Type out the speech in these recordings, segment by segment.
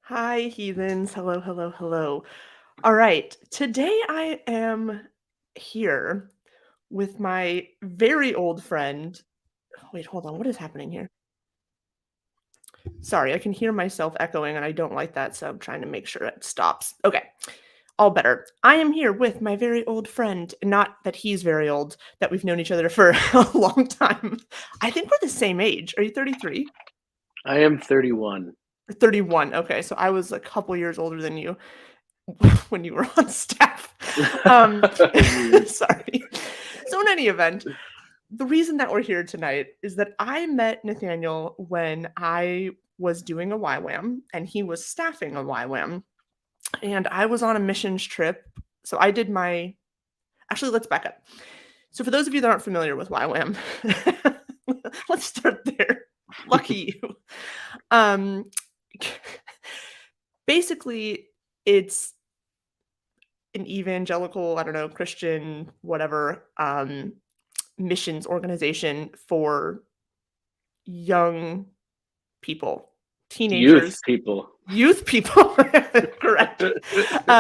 Hi, heathens. Hello, hello, hello. All right. Today I am here with my very old friend. Wait, hold on. What is happening here? Sorry, I can hear myself echoing and I don't like that, so I'm trying to make sure it stops. Okay. All better. I am here with my very old friend. Not that he's very old, that we've known each other for a long time. I think we're the same age. Are you 33? I am 31. Or 31. Okay, so I was a couple years older than you. When you were on staff. Rude. Sorry. So in any event, the reason that we're here tonight is that I met Nathanael when I was doing a YWAM and he was staffing a YWAM. And I was on a missions trip. So I did my actually let's back up. So for those of you that aren't familiar with YWAM, let's start there. Lucky you. Um basically it's an evangelical, I don't know, Christian, whatever, missions organization for young people, Youth teenagers, people. youth people, correct.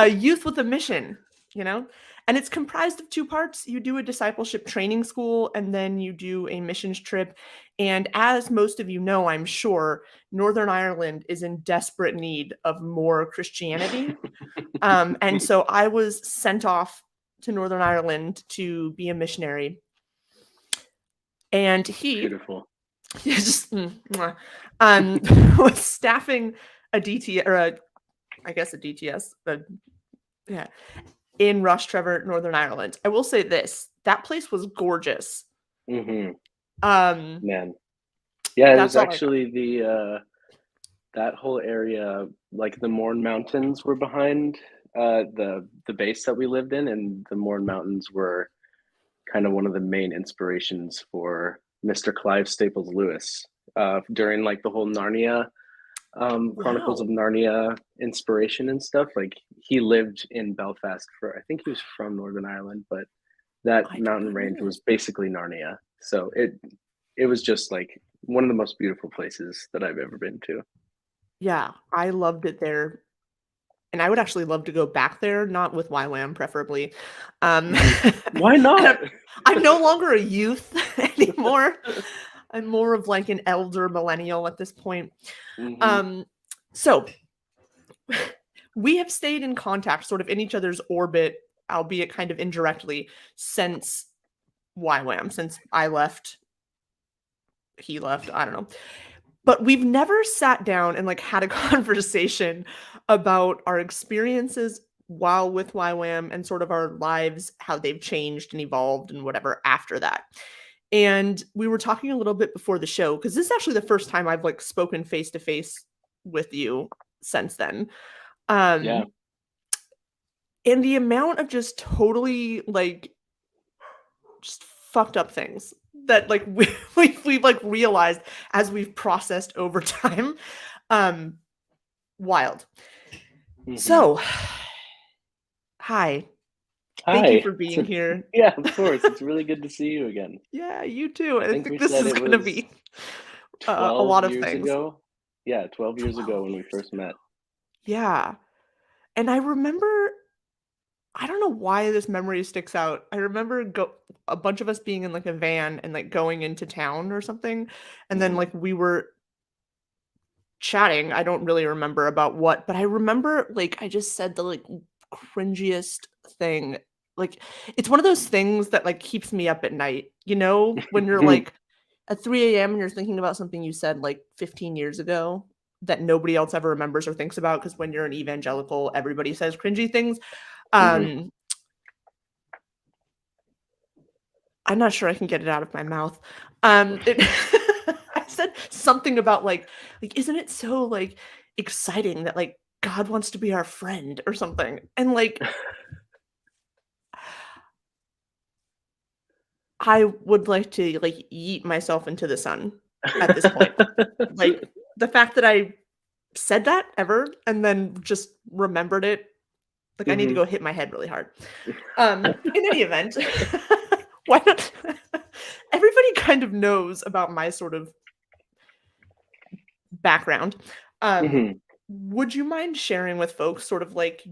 Youth with a mission, you know? And it's comprised of two parts. You do a discipleship training school, and then you do a missions trip. And as most of you know, I'm sure, Northern Ireland is in desperate need of more Christianity. And so I was sent off to Northern Ireland to be a missionary. And he Beautiful. just was staffing a DT or I guess a DTS, but yeah, in Ross Trevor, Northern Ireland. I will say this: that place was gorgeous. hmm Um, Man. Yeah, it was that's all I got. actually that whole area, like the Mourne Mountains were behind the base that we lived in, and the Mourne Mountains were kind of one of the main inspirations for Mr. Clive Staples Lewis during like the whole Narnia Chronicles of Wow, Narnia inspiration and stuff. Like he lived in Belfast for, I think he was from Northern Ireland, but that I did mountain not range know. was basically Narnia. So it was just like one of the most beautiful places that I've ever been to. Yeah, I loved it there. And I would actually love to go back there, not with YWAM preferably. Mhm. Why And not? I'm no longer a youth anymore. I'm more of like an elder millennial at this point. hmm Um, so we have stayed in contact, sort of in each other's orbit, albeit kind of indirectly, since YWAM, since I left, he left, I don't know. But we've never sat down and like had a conversation about our experiences while with YWAM and sort of our lives, how they've changed and evolved and whatever after that. And we were talking a little bit before the show because this is actually the first time I've like spoken face to face with you since then. Yeah. Um and the amount of just totally like just fucked up things that like we've like realized as we've processed over time. Um Wild. hmm So, hi. Thank you Hi. for being here. Yeah, of course. It's really good to see you again. Yeah, you too. I I think think we this said is it gonna was be a 12 lot of years things. ago. Yeah, 12 years ago 12 when we years first ago. met. Yeah. And I remember I don't know why this memory sticks out. I remember a bunch of us being in like a van and like going into town or something, and then hmm like we were chatting. I don't really remember about what, but I remember like I just said the like cringiest thing. Like it's one of those things that like keeps me up at night. You know, when you're like at 3 a.m. and you're thinking about something you said like 15 years ago that nobody else ever remembers or thinks about because when you're an evangelical, everybody says cringy things. hmm Um, I'm not sure I can get it out of my mouth. It I said something about like isn't it so like exciting that like God wants to be our friend or something? And like I would like to like yeet myself into the sun at this point. Like the fact that I said that ever and then just remembered it, like I need to hmm go hit my head really hard. In any event, why not everybody kind of knows about my sort of background. Um, hmm Would you mind sharing with folks sort of like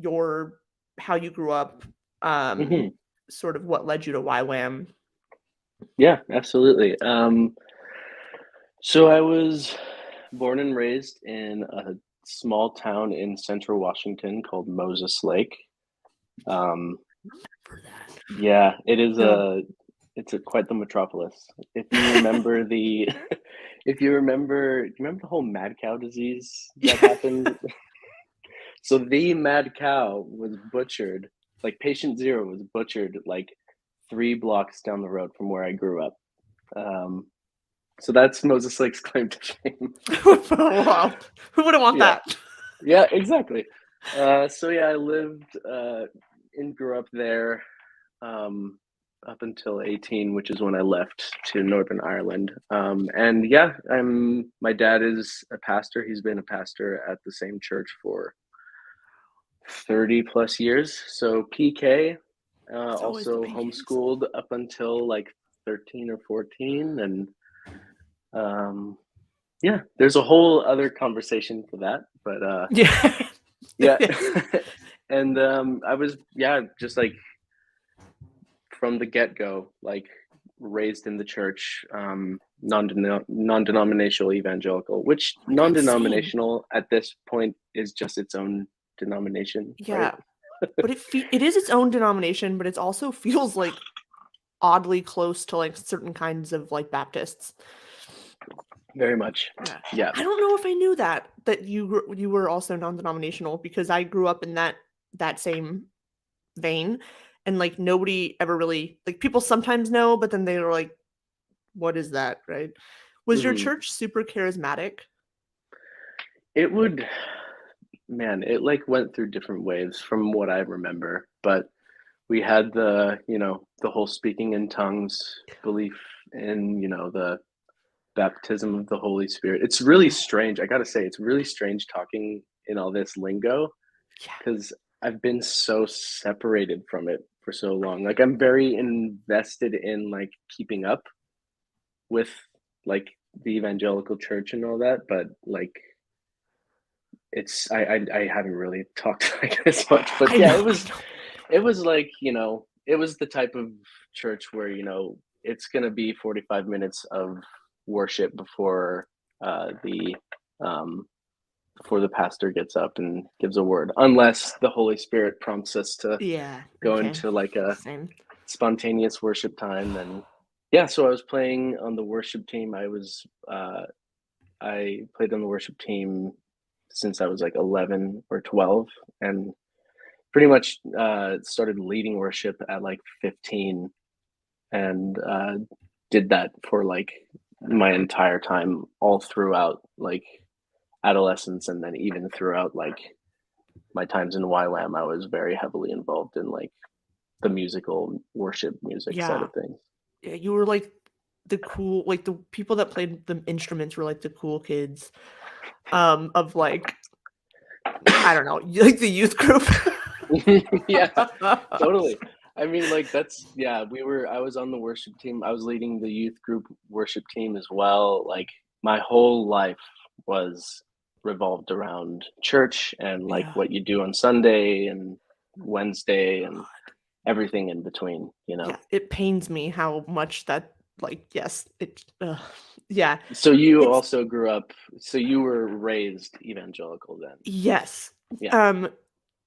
how you grew up, Hmm. sort of what led you to YWAM? Yeah, absolutely. So I was born and raised in a small town in central Washington called Moses Lake. Um, For that. yeah, it is No. quite the metropolis. If you remember the, if you remember the whole mad cow disease that happened? So the mad cow was butchered, like patient zero was butchered like 3 blocks down the road from where I grew up. Um, so that's Moses Lake's claim to fame. Wow. Who wouldn't want Yeah, that? yeah, exactly. So yeah, I lived and grew up there um, up until 18, which is when I left to Northern Ireland. And yeah, my dad is a pastor. He's been a pastor at the same church for 30 plus years. So PK, It's always the also PKs. homeschooled up until like 13 or 14. And um, yeah, there's a whole other conversation for that. But Yeah. yeah. Yes. And I was, yeah, just like from the get go, like raised in the church, non-denominational evangelical, which Oh my God, same. non-denominational at this point is just its own denomination, right? Yeah. But it is its own denomination, but it also feels like oddly close to like certain kinds of like Baptists. Very much. Yeah. Yeah. I don't know if I knew that you were also non-denominational because I grew up in that same vein, and like nobody ever really like people sometimes know, but then they were like, "What is that?" Right? Was your Hmm. church super charismatic? It would, man, it like went through different waves from what I remember, but we had the whole speaking in tongues belief in, the baptism of the Holy Spirit. It's really strange. I gotta say, it's really strange talking in all this lingo Yeah. because I've been so separated from it for so long. Like I'm very invested in like keeping up with like the evangelical church and all that, but like I haven't really talked like this much. But I yeah, know, I know. it was like, it was the type of church where, it's gonna be 45 minutes of worship the um before the pastor gets up and gives a word, unless the Holy Spirit prompts us to Yeah, go okay. into like a Same. spontaneous worship time. Then yeah, so I was playing on the worship team. I played on the worship team since I was like 11 or 12, and pretty much started leading worship at like 15, and did that for like my entire time all throughout like adolescence, and then even throughout like my times in YWAM, I was very heavily involved in like the musical worship music side Yeah. of things. Yeah, you were like the cool like the people that played the instruments were like the cool kids, of like, I don't know, like the youth group. Yeah, totally. I mean, like that's yeah. I was on the worship team. I was leading the youth group worship team as well. Like my whole life was revolved around church and like Yeah. what you do on Sunday and Wednesday and everything in between. Yeah, it pains me how much that like, yes, yeah. So you It's also grew up. So you were raised evangelical then. yes. Yeah. Um,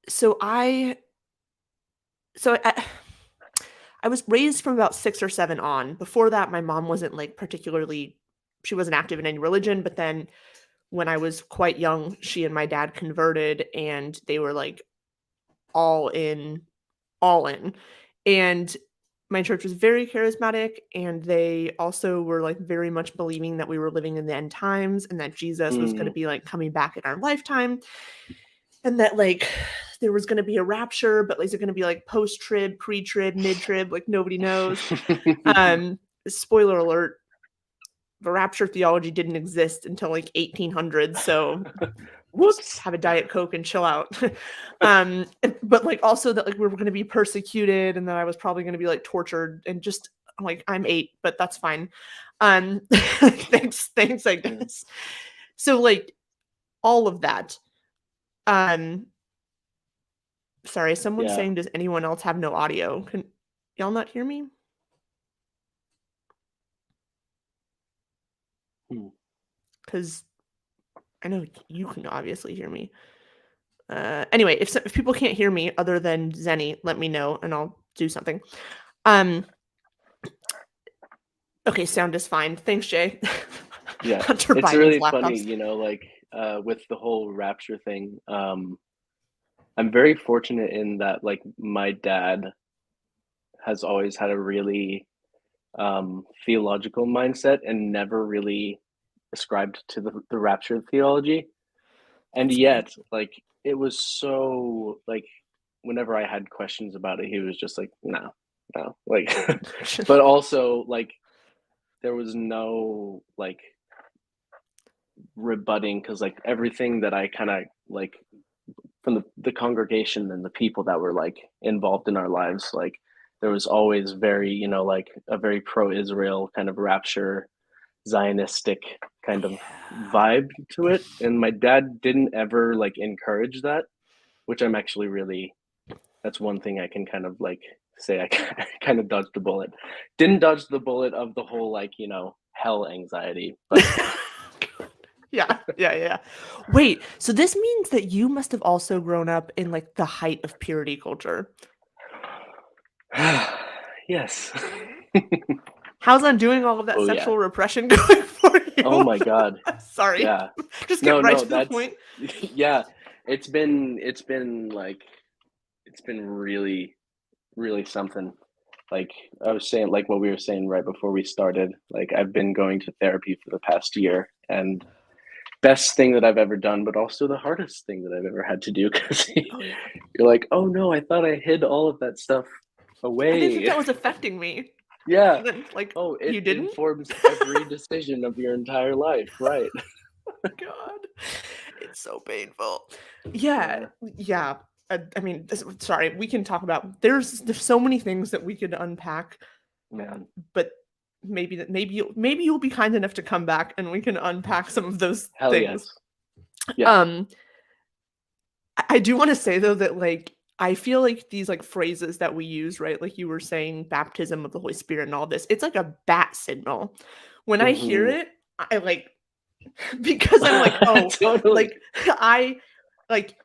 so I so I was raised from about 6 or 7 on. Before that, my mom wasn't, like, particularly she wasn't active in any religion, but then when I was quite young, she and my dad converted, and they were, like, all in all in. And my church was very charismatic, and they also were, like, very much believing that we were living in the end times and that Jesus was gonna Mm. be, like, coming back in our lifetime, and that, like, there was gonna be a rapture, but is it gonna be, like, post-trib, pre-trib, mid-trib, like, nobody knows. Spoiler alert, the rapture theology didn't exist until, like, 1800s, so just Whoops. have a Diet Coke and chill out. But, like, also that, like, we were gonna be persecuted and that I was probably gonna be, like, tortured and just I'm like, "I'm 8, but that's fine." Thanks, I Mm. guess. So, like, all of that. Sorry, someone's Yeah. saying, does anyone else have no audio? Can y'all not hear me? Because I know you can obviously hear me. Anyway, if people can't hear me other than Zenny, let me know and I'll do something. Okay, sound is fine. Thanks, Jay. Yeah, Hunter it's Biden's really laptops. funny, you know, like with the whole rapture thing. I'm very fortunate in that, like, my dad has always had a really theological mindset and never really ascribed to the rapture theology. And That's yet, beautiful. like, it was so, like, whenever I had questions about it, he was just like, no, no, like, but also, like, there was no, like, rebutting, because, like, everything that I kind of, like, from the congregation and the people that were, like, involved in our lives, like, there was always very, you know, like, a very pro-Israel kind of rapture, Zionistic kind of Yeah. vibe to it. And my dad didn't ever, like, encourage that, which I'm actually really, that's one thing I can kind of, like, say I kind of dodged the bullet. Didn't dodge the bullet of the whole, like, you know, hell anxiety, but Yeah. Wait, so this means that you must have also grown up in like the height of purity culture. yes. How's undoing all of that Oh yeah. sexual repression going for Oh you? my God. Sorry. Yeah. Just get No, right no, to the that's point. yeah. It's been like, it's been really, really something. Like I was saying, like what we were saying right before we started, like I've been going to therapy for the past year, and best thing that I've ever done, but also the hardest thing that I've ever had to do, because Oh yeah. you're like, oh no, I thought I hid all of that stuff I didn't think away. that was affecting me. Yeah. And then like Oh, it you didn't? informs every decision of your entire life, right? God. It's so painful. Yeah. Yeah, Yeah. I mean, sorry, we can talk about there's so many things that we could unpack, man. but maybe you'll be kind enough to come back and we can unpack some of those Hell things. yes. Yeah. Um I do want to say though that like I feel like these like phrases that we use, right? Like you were saying baptism of the Holy Spirit and all this. It's like a bat signal. When I hear Hmm. it, I like because I'm like, "Oh, Totally. like I like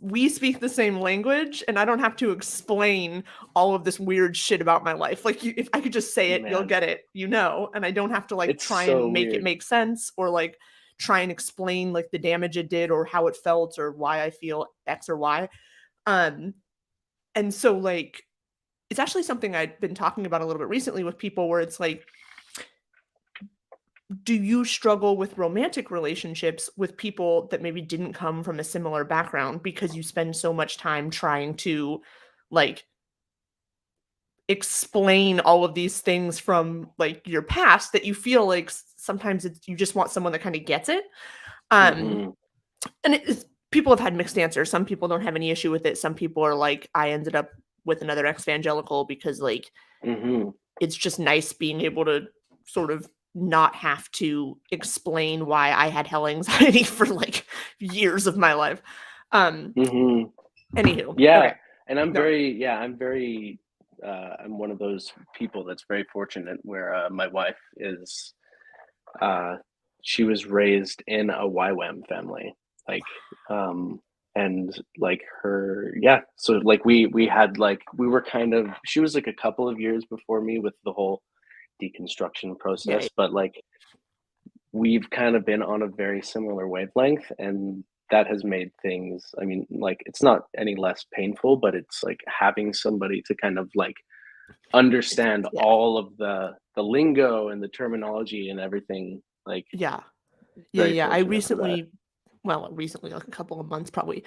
we speak the same language and I don't have to explain all of this weird shit about my life. Like if I could just say it, you'll Man, get it, and I don't have to like it's try so and make it weird. make sense or like try and explain like the damage it did or how it felt or why I feel X or Y. Um and so like it's actually something I've been talking about a little bit recently with people where it's like, do you struggle with romantic relationships with people that maybe didn't come from a similar background because you spend so much time trying to like explain all of these things from like your past that you feel like sometimes it's you just want someone that kind of gets it. um Hmm. and people have had mixed answers. Some people don't have any issue with it. Some people are like, I ended up with another evangelical because like Hmm. it's just nice being able to sort of not have to explain why I had hell anxiety for like years of my life. Um, Hmm. Anywho, Yeah. okay, And no, I'm one of those people that's very fortunate where my wife is, uh, she was raised in a YWAM family. Like, um, and like her, yeah. So like we had like, we were kind of, she was like a couple of years before me with the whole deconstruction yeah, process, but like we've kind of been on a very similar wavelength, and that has made things, I mean, like it's not any less painful, but it's like having somebody to kind of like understand yeah, all of the lingo and the terminology and everything, like yeah, very I fortunate for that. recently, well, recently, like a couple of months, probably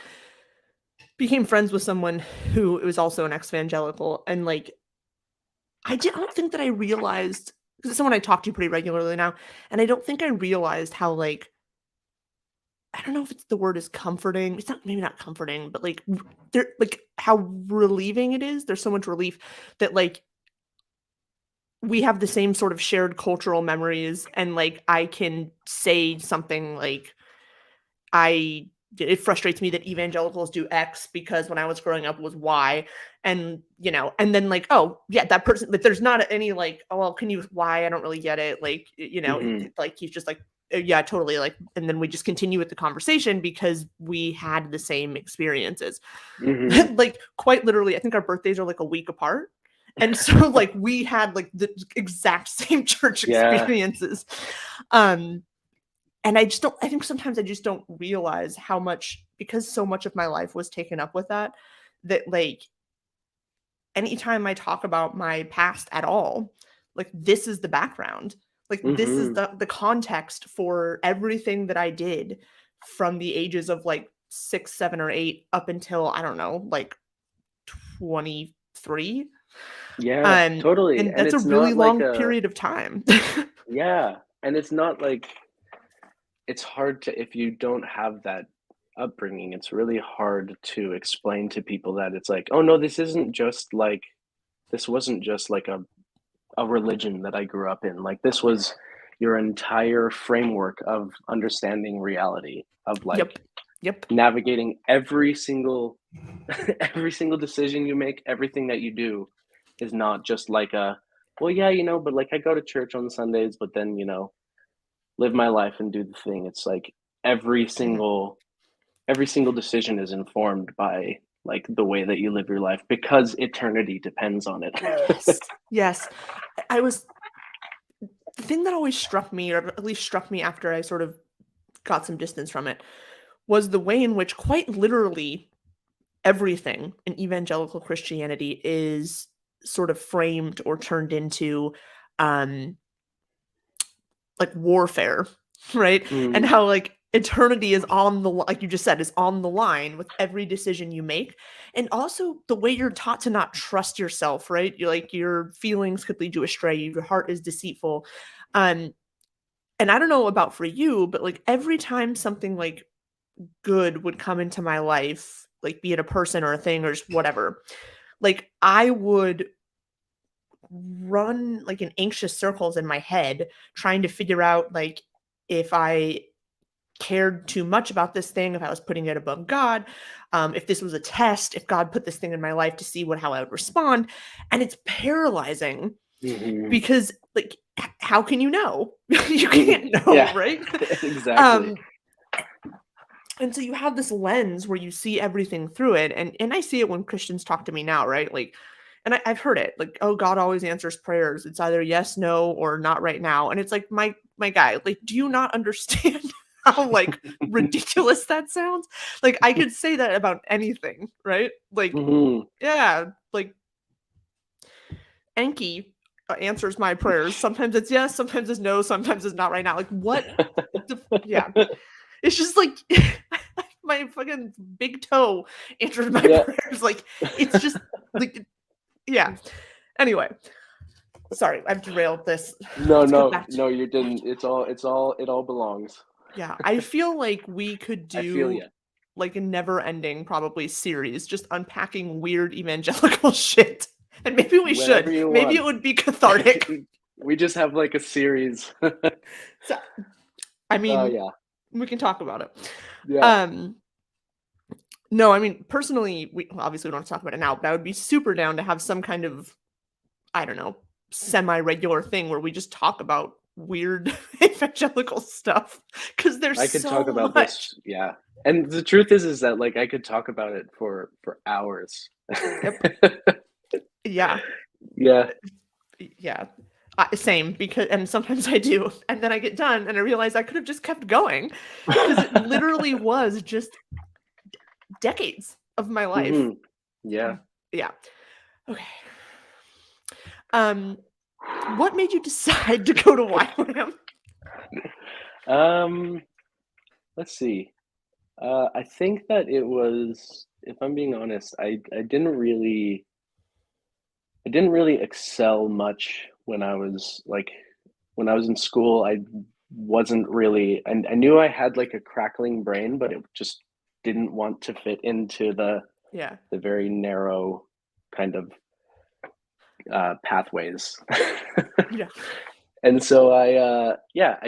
became friends with someone who was also an ex-evangelical, and like I don't think that I realized because it's someone I talk to pretty regularly now, and I don't think I realized how like I don't know if it's the word is comforting. It's not maybe not comforting, but like there like how relieving it is. There's so much relief that like we have the same sort of shared cultural memories and like I can say something like I it frustrates me that evangelicals do X because when I was growing up it was Y. And, you know, and then like, oh yeah, that person, but there's not any like, oh, well, can you Y? I don't really get it. Like, you know, like he's just like, yeah, totally. Like, and then we just continue with the conversation because we had the same experiences. Like quite literally, I think our birthdays are like a week apart. And so like we had like the exact same church experiences. And I think sometimes I just don't realize how much, because so much of my life was taken up with that like anytime I talk about my past at all, like this is the background. Like this is the context for everything that I did from the ages of like 6, 7, or 8 up until, I don't know, like 23. Yeah, totally. And And that's a it's really not like long period of time. yeah. And it's not like, it's hard to, if you don't have that upbringing, it's really hard to explain to people that it's like, oh no, this wasn't just like a religion that I grew up in. Like this was your entire framework of understanding reality, of like Yep. navigating every single every single decision you make, everything that you do is not just like a, well, yeah, you know, but like I go to church on Sundays, but then, you know, live my life and do the thing. It's like every single decision is informed by like the way that you live your life because eternity depends on it. Yes. The thing that always struck me, or at least struck me after I sort of got some distance from it, was the way in which quite literally everything in evangelical Christianity is sort of framed or turned into like warfare, right? And how like eternity is on the, like you just said, is on the line with every decision you make. And also the way you're taught to not trust yourself, right? You're like, your feelings could lead you astray, your heart is deceitful. And I don't know about for you, but like every time something like good would come into my life, like be it a person or a thing or just whatever, like I would run like in anxious circles in my head trying to figure out like if I cared too much about this thing, if I was putting it above God, if this was a test, if God put this thing in my life to see how I would respond. And it's paralyzing because like, how can you know? You can't know, right? Exactly. And so you have this lens where you see everything through it. And I see it when Christians talk to me now, right? Like, and I've heard it like, oh, God always answers prayers. It's either yes, no, or not right now. And it's like, my guy, like, do you not understand how like ridiculous that sounds? Like I could say that about anything, right? Like, yeah, like Enki answers my prayers. Sometimes it's yes, sometimes it's no, sometimes it's not right now. Like what? Yeah. It's just like my fucking big toe answered my prayers. Like it's just like, yeah. Anyway, sorry, I've derailed this. No, you didn't. It all belongs. Yeah, I feel like we could I feel do ya. like a never-ending probably series just unpacking weird evangelical shit. And maybe we Whenever should. you Maybe want. it would be cathartic. We just have like a series. So, I mean, Oh yeah. we can talk about it. Yeah. No, I mean, personally, obviously we don't have to talk about it now, but I would be super down to have some kind of, I don't know, semi-regular thing where we just talk about weird evangelical stuff because there's I could so talk about much. this. Yeah. And the truth is that like I could talk about it for hours. Yep. Yeah. Yeah. Yeah. Same, because, and sometimes I do, and then I get done and I realize I could have just kept going because it literally was just decades of my life. Yeah. Yeah. Okay. What made you decide to go to YWAM? Let's see. I think that it was, if I'm being honest, I didn't really excel much when I was in school. I wasn't really, and I knew I had like a crackling brain, but it just didn't want to fit into the very narrow kind of pathways. Yeah. And so I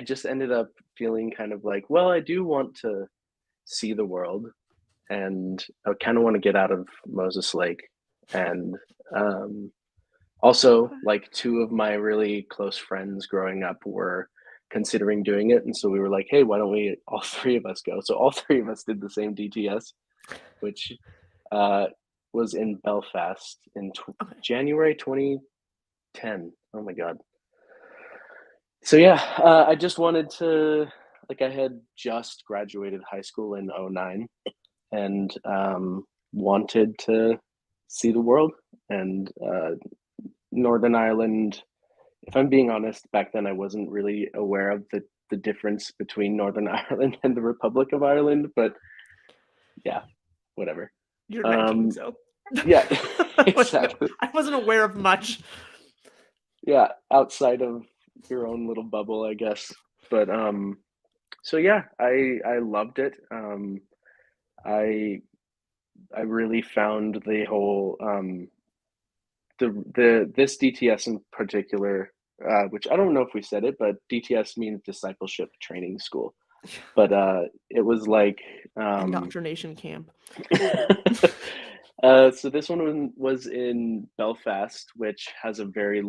just ended up feeling kind of like, well, I do want to see the world, and I kind of want to get out of Moses Lake. And also, like, two of my really close friends growing up were considering doing it, and so we were like, hey, why don't we all three of us go? So all three of us did the same DTS, which was in Belfast in January 2010. Oh my god. So yeah, I just wanted to, like, I had just graduated high school in 09, and wanted to see the world. And Northern Ireland, if I'm being honest, back then I wasn't really aware of the difference between Northern Ireland and the Republic of Ireland, but yeah, whatever. You're 19, so. Yeah, exactly. I wasn't aware of much. Yeah, outside of your own little bubble, I guess. But so yeah, I loved it. I really found the whole this DTS in particular, which I don't know if we said it, but DTS means Discipleship Training School. But it was like Indoctrination camp. So this one was in Belfast, which has a very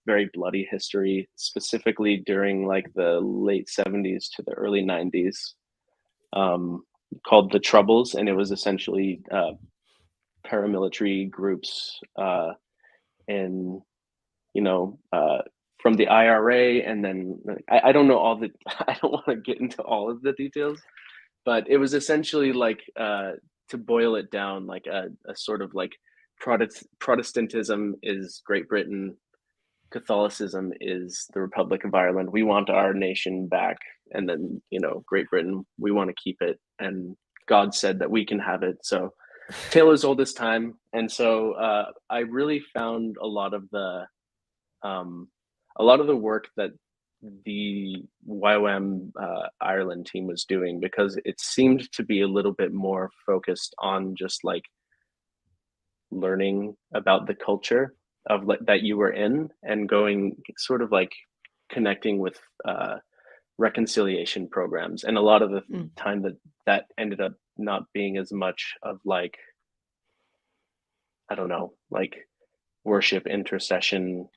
very bloody history, specifically during like the late 70s to the early 90s, called the Troubles, and it was essentially paramilitary groups in from the IRA, and then I don't know all the I don't want to get into all of the details, but it was essentially like to boil it down, like a sort of like Protestantism is Great Britain, Catholicism is the Republic of Ireland. We want our nation back, and then Great Britain, we want to keep it, and God said that we can have it. So tale as old as time. And so I really found a lot of the work that the YWAM Ireland team was doing, because it seemed to be a little bit more focused on just like learning about the culture of that you were in, and going sort of like connecting with reconciliation programs. And a lot of the time that ended up not being as much of like, I don't know, like worship intercession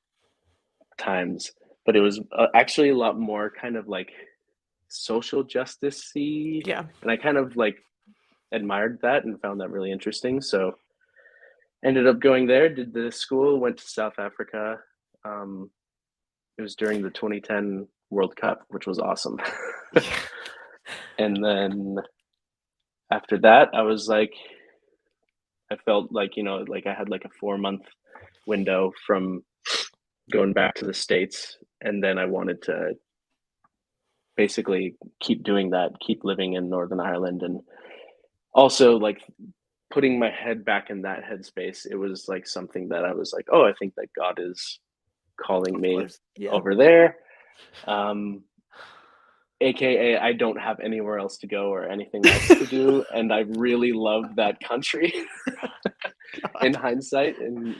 times, but it was actually a lot more kind of like social justice-y. Yeah. And I kind of like admired that and found that really interesting. So ended up going there, did the school, went to South Africa. It was during the 2010 World Cup, which was awesome. And then after that, I was like, I felt like, like I had like a 4-month window from going back to the States. And then I wanted to basically keep doing that, keep living in Northern Ireland. And also like putting my head back in that headspace, it was like something that I was like, oh, I think that God is calling me over there. AKA I don't have anywhere else to go or anything else to do. And I really love that country in hindsight. And,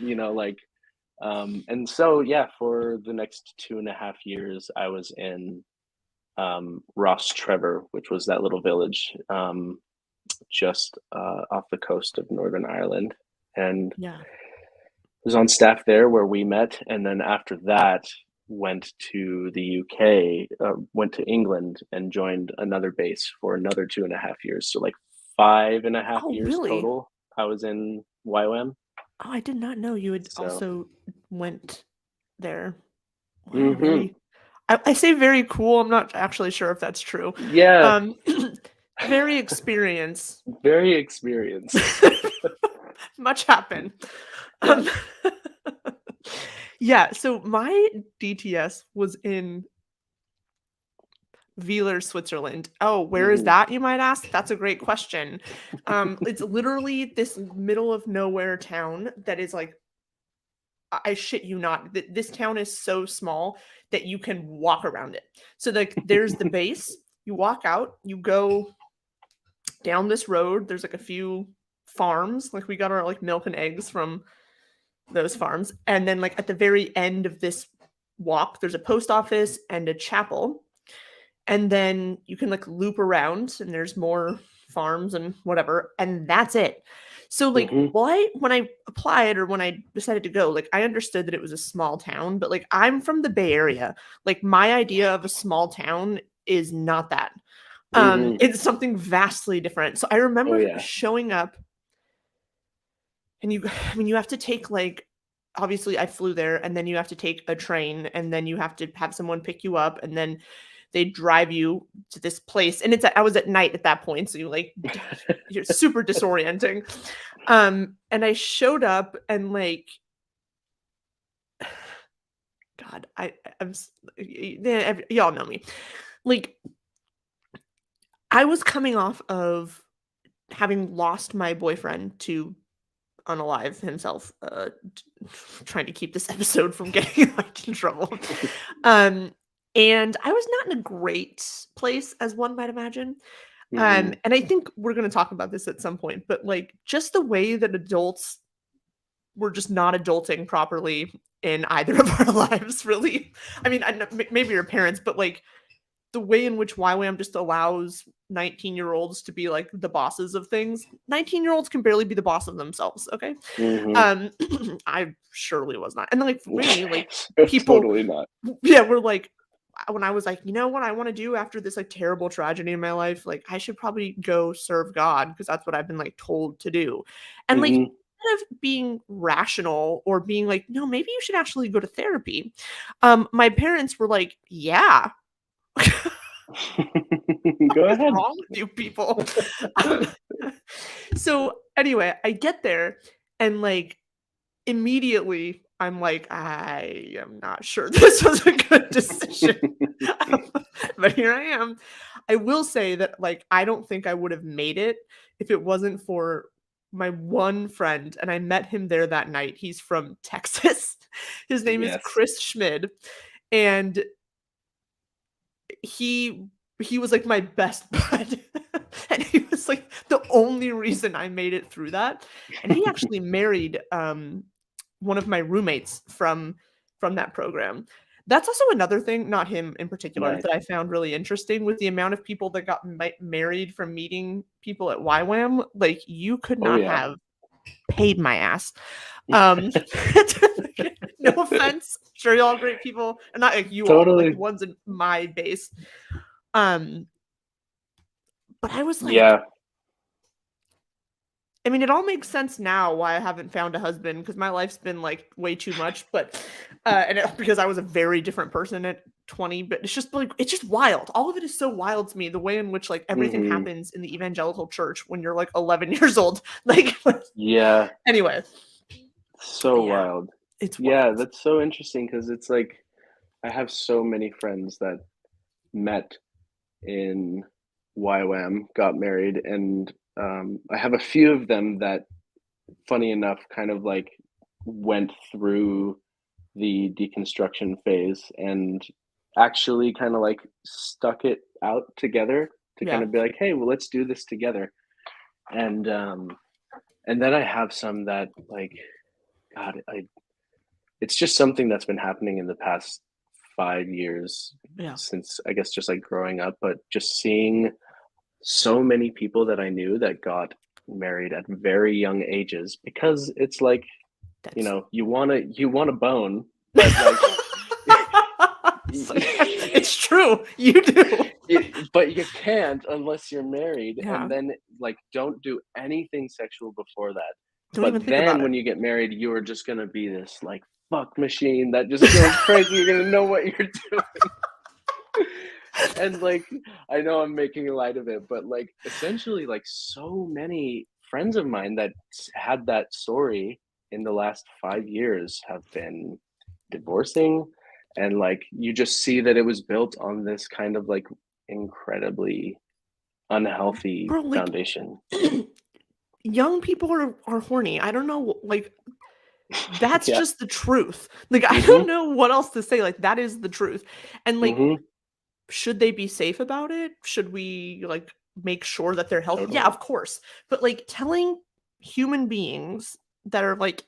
and so, yeah, for the next 2.5 years, I was in Ross Trevor, which was that little village just off the coast of Northern Ireland. And was on staff there where we met. And then after that, went to the UK, went to England and joined another base for another 2.5 years. So like 5.5 years total. I was in YWAM. Oh, I did not know you had also went there. Mm-hmm. I say very cool. I'm not actually sure if that's true. Yeah. Very experienced. Very experienced. Much happened. Yeah, so my DTS was in Wiler, Switzerland. Oh, where is that, you might ask? That's a great question. It's literally this middle of nowhere town that is like, I shit you not, this town is so small that you can walk around it. So like there's the base, you walk out, you go down this road, there's like a few farms, like we got our like milk and eggs from those farms, and then like at the very end of this walk there's a post office and a chapel, and then you can like loop around and there's more farms and whatever, and that's it. So like when I applied or when I decided to go, like I understood that it was a small town, but like I'm from the Bay Area. Like my idea of a small town is not that. It's something vastly different. So I remember showing up, and I mean, you have to take like, obviously I flew there, and then you have to take a train, and then you have to have someone pick you up, and then they drive you to this place. And I was at night at that point, so you're super disorienting. And I showed up, and like, God, y'all know me. Like, I was coming off of having lost my boyfriend to unalive himself, trying to keep this episode from getting like in trouble. And I was not in a great place, as one might imagine. And I think we're going to talk about this at some point, but like just the way that adults were just not adulting properly in either of our lives, really. I mean, maybe your parents, but like the way in which YWAM just allows 19-year-olds to be like the bosses of things. 19-year-olds can barely be the boss of themselves, okay? I surely was not. And then like for me, like people totally not. Yeah, we're like, when I was like, you know what I want to do after this like terrible tragedy in my life, like I should probably go serve God because that's what I've been like told to do. And like instead of being rational or being like, no, maybe you should actually go to therapy. My parents were like, yeah. Go ahead. What's wrong with you people? So anyway, I get there, and like immediately I'm like, I am not sure this was a good decision. But here I am. I will say that like I don't think I would have made it if it wasn't for my one friend, and I met him there that night. He's from Texas. His name is Chris Schmid, and he was like my best bud. And he was like the only reason I made it through that. And he actually married one of my roommates from that program. That's also another thing, not him in particular, that I found really interesting, with the amount of people that got married from meeting people at YWAM. Like you could not have paid my ass. No offense, sure y'all are great people, and not like you all, but like the ones in my base. But I was like, I mean, it all makes sense now why I haven't found a husband, because my life's been like way too much. But because I was a very different person at 20. But it's just like, it's just wild. All of it is so wild to me, the way in which like everything happens in the evangelical church when you're like 11 years old. Like, anyway, so wild. It's wild. That's so interesting, because it's like I have so many friends that met in YWAM, got married, and I have a few of them that, funny enough, kind of like went through the deconstruction phase and actually kind of like stuck it out together to kind of be like, hey, well, let's do this together. And then I have some that like, God, it's just something that's been happening in the past 5 years since, I guess, just like growing up, but just seeing so many people that I knew that got married at very young ages, because it's like, you know, you want to bone, but like it's true, you do. But you can't unless you're married. And then like don't do anything sexual before that. But then when you get married, you are just gonna be this like fuck machine that just goes crazy. You're gonna know what you're doing. And like, I know I'm making light of it, but like essentially like so many friends of mine that had that story in the last 5 years have been divorcing. And like, you just see that it was built on this kind of like incredibly unhealthy foundation. Young people are horny. I don't know, like, that's just the truth. Like, I don't know what else to say. Like, that is the truth. And like, should they be safe about it? Should we like make sure that they're healthy? Yeah, of course. But like telling human beings that are like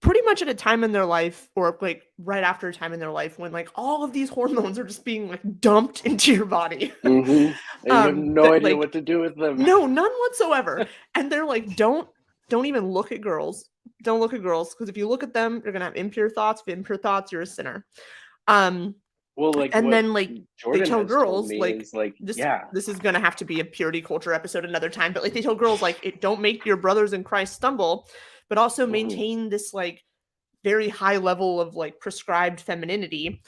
pretty much at a time in their life, or like right after a time in their life when like all of these hormones are just being like dumped into your body. And you have no That, idea like, what to do with them. no, none whatsoever. And they're like, don't even look at girls. Don't look at girls, because if you look at them, you're gonna have impure thoughts. If impure thoughts, you're a sinner. Well, like And what then like they Jordan tell has told girls me like is like, this yeah, this is gonna have to be a purity culture episode another time, but like they tell girls like don't make your brothers in Christ stumble, but also maintain this like very high level of like prescribed femininity.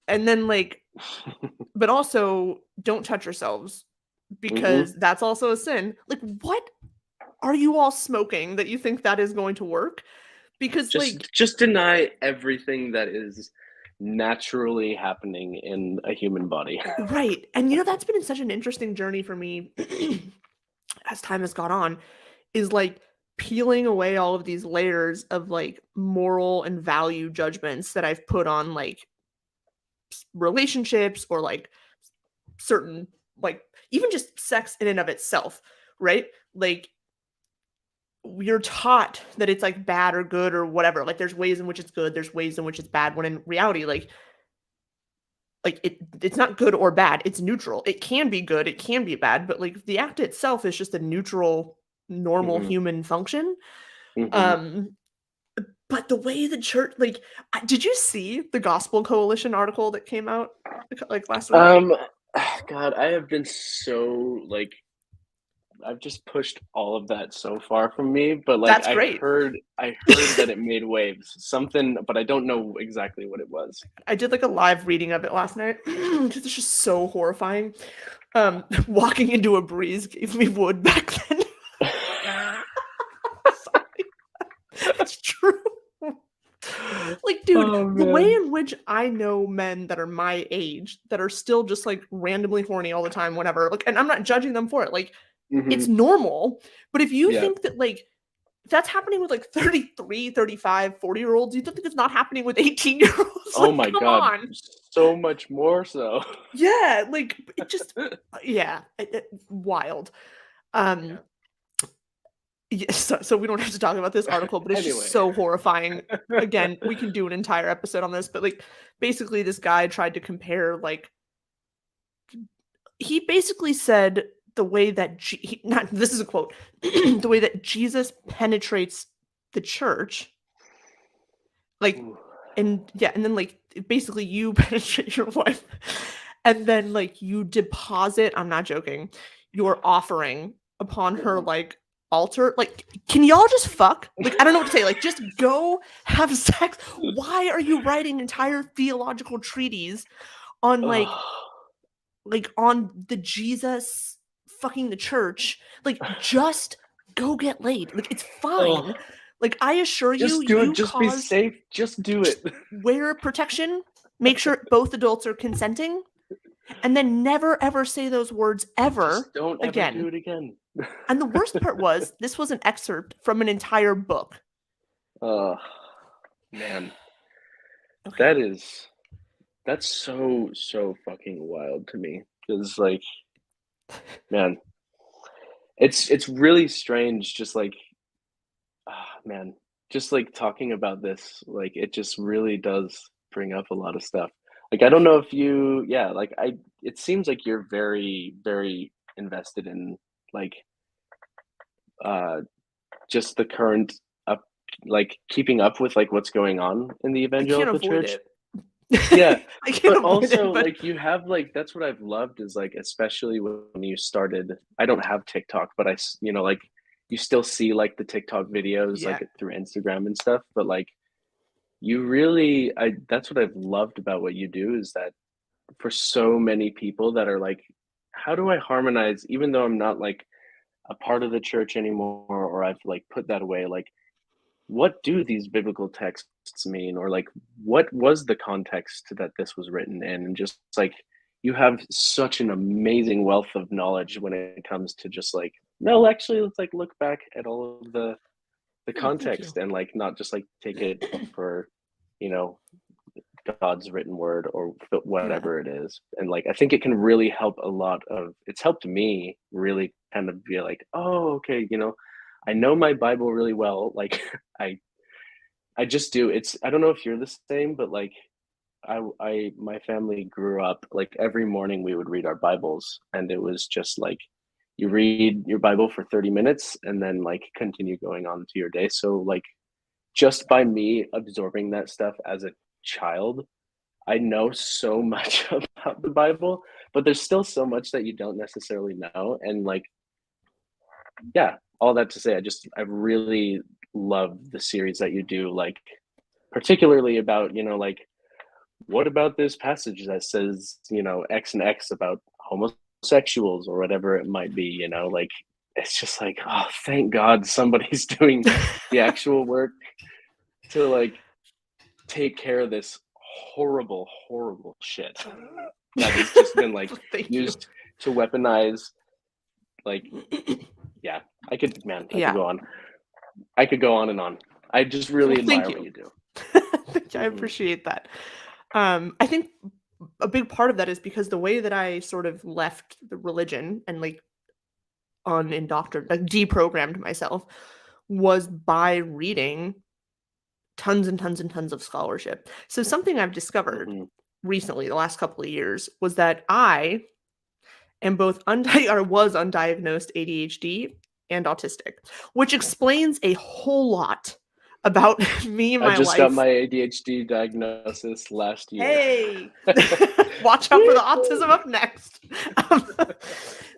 And then like, but also don't touch yourselves, because that's also a sin. Like, what are you all smoking that you think that is going to work? Because like, just deny everything that is naturally happening in a human body. right. And you know, that's been such an interesting journey for me as time has gone on, is like peeling away all of these layers of like moral and value judgments that I've put on like relationships, or like certain, like even just sex in and of itself, right? Like, you're taught that it's like bad or good or whatever. Like, there's ways in which it's good, there's ways in which it's bad, when in reality, like it's not good or bad, it's neutral. It can be good, it can be bad, but like the act itself is just a neutral, normal human function. um but the way the church, like, did you see the Gospel Coalition article that came out like last week? God, I have been so like, I've just pushed all of that so far from me, but like That's great. I heard that it made waves, something, but I don't know exactly what it was. I did like a live reading of it last night because it's just so horrifying. Walking into a breeze gave me wood back then. Sorry. It's true. Like, dude, the way in which I know men that are my age that are still just like randomly horny all the time, whatever. Like, and I'm not judging them for it. Like, it's normal. But if you think that like that's happening with like 33, 35, 40-year-olds, you don't think it's not happening with 18-year-olds? Oh Like, my come God, on. so much more so. Yeah, like it just yeah, wild. Yeah, so we don't have to talk about this article, but it's Anyway. just so horrifying. Again, we can do an entire episode on this, but like basically this guy tried to compare, like, he basically said the way that not, this is a quote, the way that Jesus penetrates the church, like, and yeah, and then like basically you penetrate your wife, and then like you deposit, I'm not joking, your offering upon her like altar. Like, can y'all just fuck? Like, I don't know what to say. Like, just go have sex. Why are you writing entire theological treatises on like on the Jesus fucking the church? Like, just go get laid. Like, it's fine. Like, I assure you, just do it. you Just be safe. Just do it. Wear protection. Make sure both adults are consenting, and then never ever say those words ever Just don't again. ever do it again. And the worst part was, this was an excerpt from an entire book. Oh, man. Okay. That's so fucking wild to me. Because like, man, it's really strange, just like, man, just like talking about this, like it just really does bring up a lot of stuff. Like, I don't know if you, yeah, like it seems like you're very, very invested in like uh just the current up, like keeping up with like what's going on in the I can't evangelical avoid church. it. Yeah, I can't but avoid also it, but like you have like, that's what I've loved is like, especially when you started, I don't have TikTok, but you know, like you still see like the TikTok videos yeah, like through Instagram and stuff, but like you really, I that's what I've loved about what you do, is that for so many people that are like, how do I harmonize, even though I'm not like a part of the church anymore, or I've like put that away, like what do these biblical texts mean, or like what was the context that this was written in, and just like you have such an amazing wealth of knowledge when it comes to just like, no, actually let's like look back at all of the thank you. context, and like not just like take it for, you know, God's written word or Yeah. whatever it is. And like I think it can really help a lot of, it's helped me really kind of be like, oh, okay, you know, I know my Bible really well. Like I I just do. I don't know if you're the same, but like my family grew up like every morning we would read our Bibles, and it was just like you read your Bible for 30 minutes and then like continue going on to your day. So like just by me absorbing that stuff as a child, I know so much about the Bible, but there's still so much that you don't necessarily know. And like, yeah, all that to say, I really love the series that you do, like particularly about, like, what about this passage that says, X and X about homosexuals or whatever it might be, like it's just like, oh, thank God somebody's doing the actual work to like take care of this horrible, horrible shit that has just been like used to weaponize. Like, yeah, I could go on. I could go on and on. I just really admire what you do. I appreciate that. I think a big part of that is because the way that I sort of left the religion and like deprogrammed myself was by reading tons and tons and tons of scholarship. So something I've discovered recently, the last couple of years, was that I am both was undiagnosed ADHD and autistic, which explains a whole lot about me and my life. I just got my ADHD diagnosis last year. Hey, watch out for the autism up next.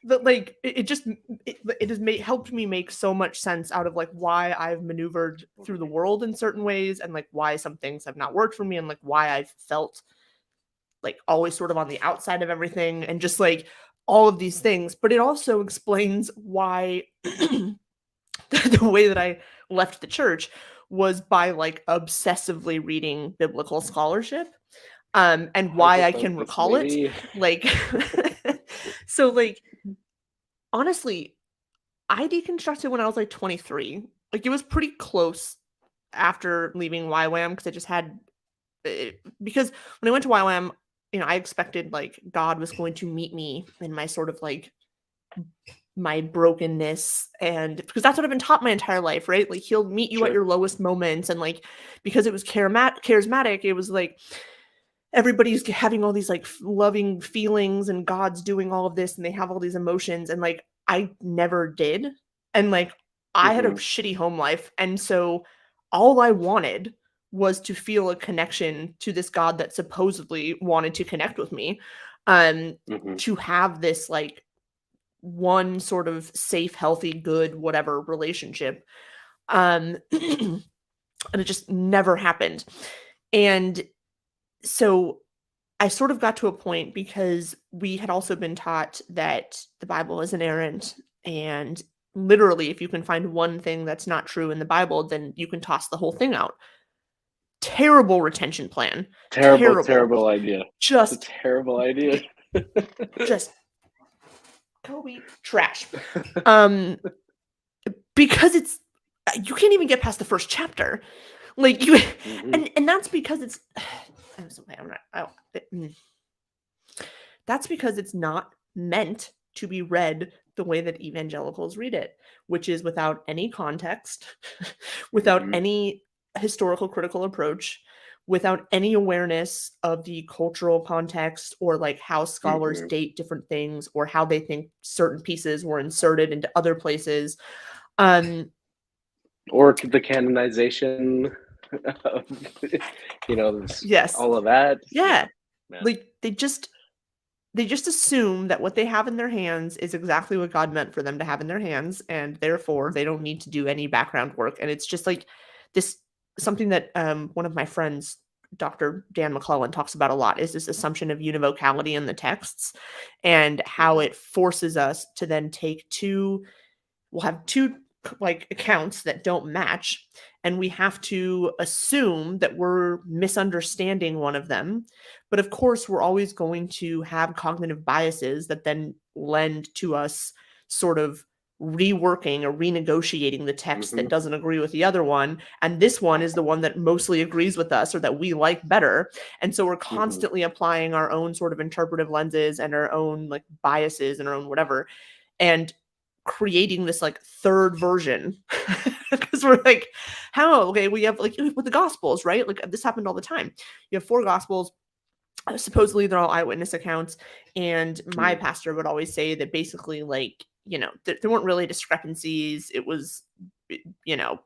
But like, it has helped me make so much sense out of like why I've maneuvered through the world in certain ways, and like why some things have not worked for me, and like why I've felt like always sort of on the outside of everything, and just like all of these things. But it also explains why the way that I left the church was by like obsessively reading biblical scholarship, and why I can recall it. Like, so like, honestly, I deconstructed when I was like 23. Like it was pretty close after leaving YWAM, because I just had, because when I went to YWAM, I expected like God was going to meet me in my sort of like my brokenness, and because that's what I've been taught my entire life, right? Like he'll meet you at your lowest moments, and like because it was charismatic, it was like everybody's having all these like loving feelings, and God's doing all of this, and they have all these emotions, and like I never did, and like I had a shitty home life, and so all I wanted was to feel a connection to this God that supposedly wanted to connect with me, to have this like one sort of safe, healthy, good, whatever relationship. And it just never happened. And so I sort of got to a point, because we had also been taught that the Bible is inerrant, and literally if you can find one thing that's not true in the Bible, then you can toss the whole thing out. Terrible retention plan. Terrible idea. Just a terrible idea. Just Kobe trash. Because you can't even get past the first chapter. Like you, and that's because it's that's because it's not meant to be read the way that evangelicals read it, which is without any context, without any historical critical approach, without any awareness of the cultural context, or like how scholars date different things, or how they think certain pieces were inserted into other places. Or the canonization of, yes, all of that. Yeah. Like they just assume that what they have in their hands is exactly what God meant for them to have in their hands, and therefore they don't need to do any background work. And it's just like this, something that one of my friends, Dr. Dan McClellan, talks about a lot, is this assumption of univocality in the texts, and how it forces us to then we'll have two like accounts that don't match, and we have to assume that we're misunderstanding one of them. But of course, we're always going to have cognitive biases that then lend to us sort of reworking or renegotiating the text that doesn't agree with the other one. And this one is the one that mostly agrees with us, or that we like better. And so we're constantly applying our own sort of interpretive lenses and our own like biases and our own whatever. And creating this like third version because we're like, how? Okay, we have like with the Gospels, right? Like this happened all the time. You have 4 Gospels. Supposedly they're all eyewitness accounts, and my pastor would always say that basically, like, you know, there weren't really discrepancies. It was, you know,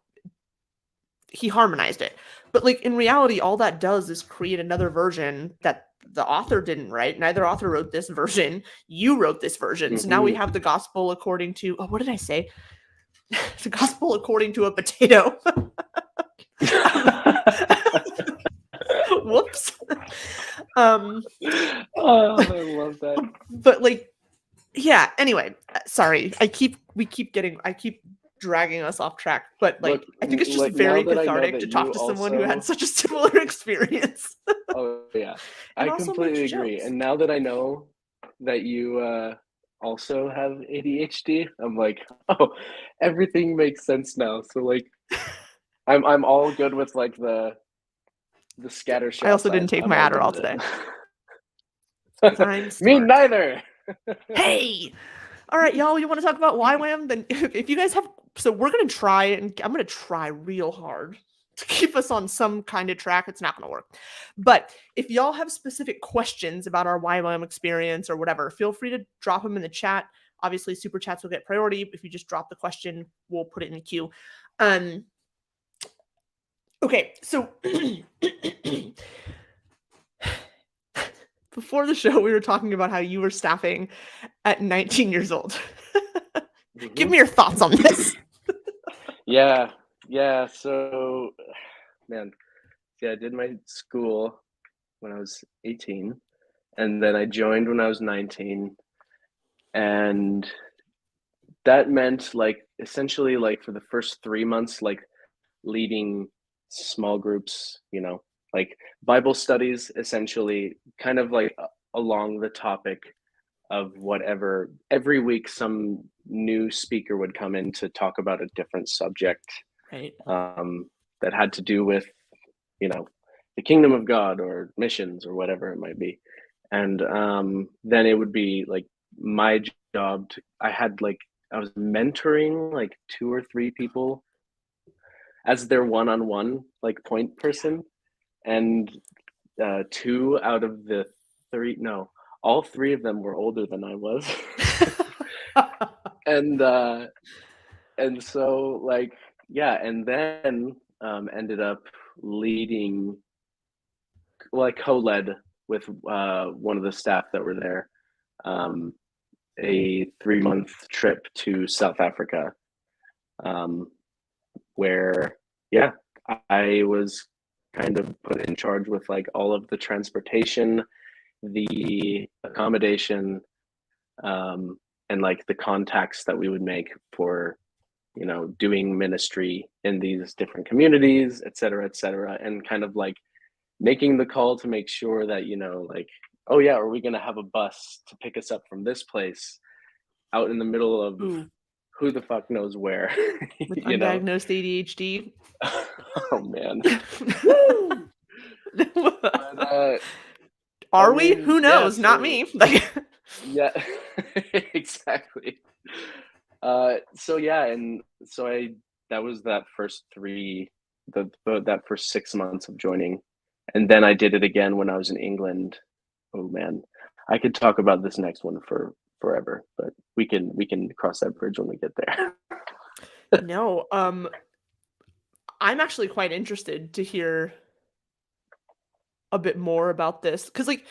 he harmonized it, but like in reality, all that does is create another version that the author didn't write. Neither author wrote this version. You wrote this version. So now we have the gospel according to, oh, what did I say? The gospel according to a potato. Whoops. Oh, I love that. But like, yeah, anyway, sorry. I keep dragging us off track, but like, Look, I think it's just like, very now that I know cathartic that to talk you to someone who also- had such a similar experience. Oh yeah, And I also completely makes agree. jokes. And now that I know that you also have ADHD, I'm like, oh, everything makes sense now. So like, I'm all good with like the scattershot. I also didn't take my all good Adderall with today. it. 'Cause I'm Me smart. neither. Hey, all right, y'all, you want to talk about YWAM? Then if you guys have, so we're going to try, and I'm going to try real hard to keep us on some kind of track. It's not going to work. But if y'all have specific questions about our YWAM experience or whatever, feel free to drop them in the chat. Obviously, super chats will get priority. If you just drop the question, we'll put it in the queue. Okay, so before the show, we were talking about how you were staffing at 19 years old. Give me your thoughts on this. Yeah. So, man, I did my school when I was 18, and then I joined when I was 19, and that meant like essentially like for the first 3 months, like leading small groups, you know, like Bible studies, essentially, kind of like along the topic of whatever. Every week, some new speaker would come in to talk about a different subject, Right. that had to do with, you know, the kingdom of God or missions or whatever it might be. And then it would be like my job to, I was mentoring like 2 or 3 people as their one-on-one like point person, and 2 out of the 3, no, all 3 of them were older than I was. And so like, yeah, and then ended up leading, well, I co-led with one of the staff that were there, a 3-month trip to South Africa, where, yeah, I was kind of put in charge with like all of the transportation, the accommodation, and like the contacts that we would make for, you know, doing ministry in these different communities, et cetera, and kind of like making the call to make sure that, you know, like, oh yeah, are we going to have a bus to pick us up from this place out in the middle of who the fuck knows where? With You know? undiagnosed ADHD. Oh man. But, Are I we? mean, Who knows? yeah, Not so, me. Like, yeah, exactly. So yeah, and so that was that first that first 6 months of joining, and then I did it again when I was in England. Oh man, I could talk about this next one for forever, but we can cross that bridge when we get there. no, I'm actually quite interested to hear a bit more about this, because like,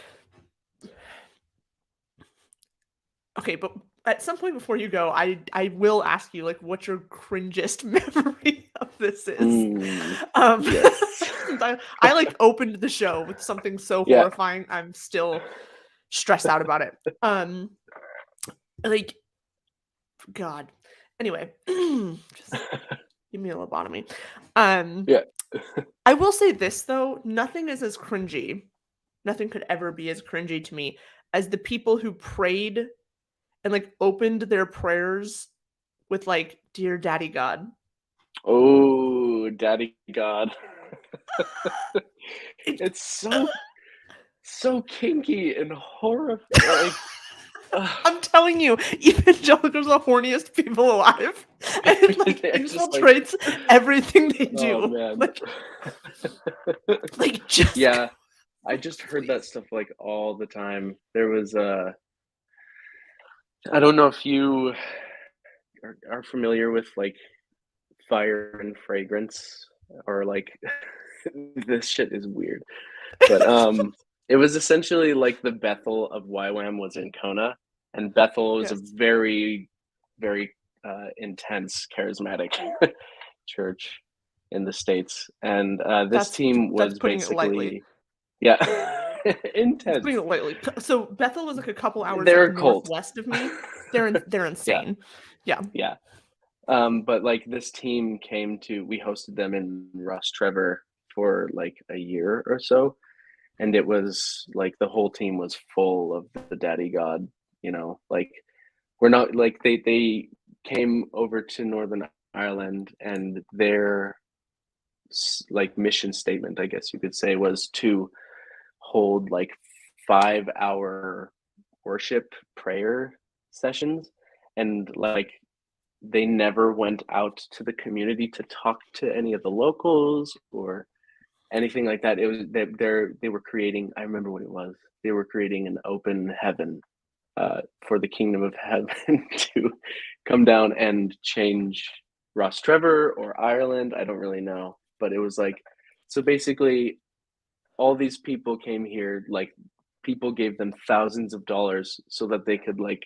okay, but at some point before you go, I will ask you like what your cringest memory of this is. Yes. I like opened the show with something so Yeah. horrifying. I'm still stressed out about it. Like, God. Anyway, just give me a lobotomy. Yeah. I will say this though, nothing is as cringy. Nothing could ever be as cringy to me as the people who prayed and like opened their prayers with like, "Dear Daddy God." Oh, Daddy God. It- It's so kinky and horrifying. Like, I'm telling you, evangelicals are the horniest people alive. And it like infiltrates everything they do. Oh man. Like just yeah, I just heard that stuff like all the time. There was I don't know if you are familiar with like fire and fragrance or like this shit is weird. But it was essentially like the Bethel of YWAM was in Kona, and Bethel is a very, very intense, charismatic church in the States. And this team was basically, yeah, intense. Putting it lightly. So Bethel was like a couple hours They're northwest of me. They're insane. Yeah. But like this team we hosted them in Ross Trevor for like a year or so. And it was like the whole team was full of the daddy God, like we're not like they came over to Northern Ireland, and their like mission statement, I guess you could say, was to hold like 5-hour worship prayer sessions, and like they never went out to the community to talk to any of the locals or anything like that. It was they were creating, I remember what it was, they were creating an open heaven for the kingdom of heaven to come down and change Ross Trevor or Ireland. I don't really know, but it was like, so basically all these people came here, like people gave them thousands of dollars so that they could like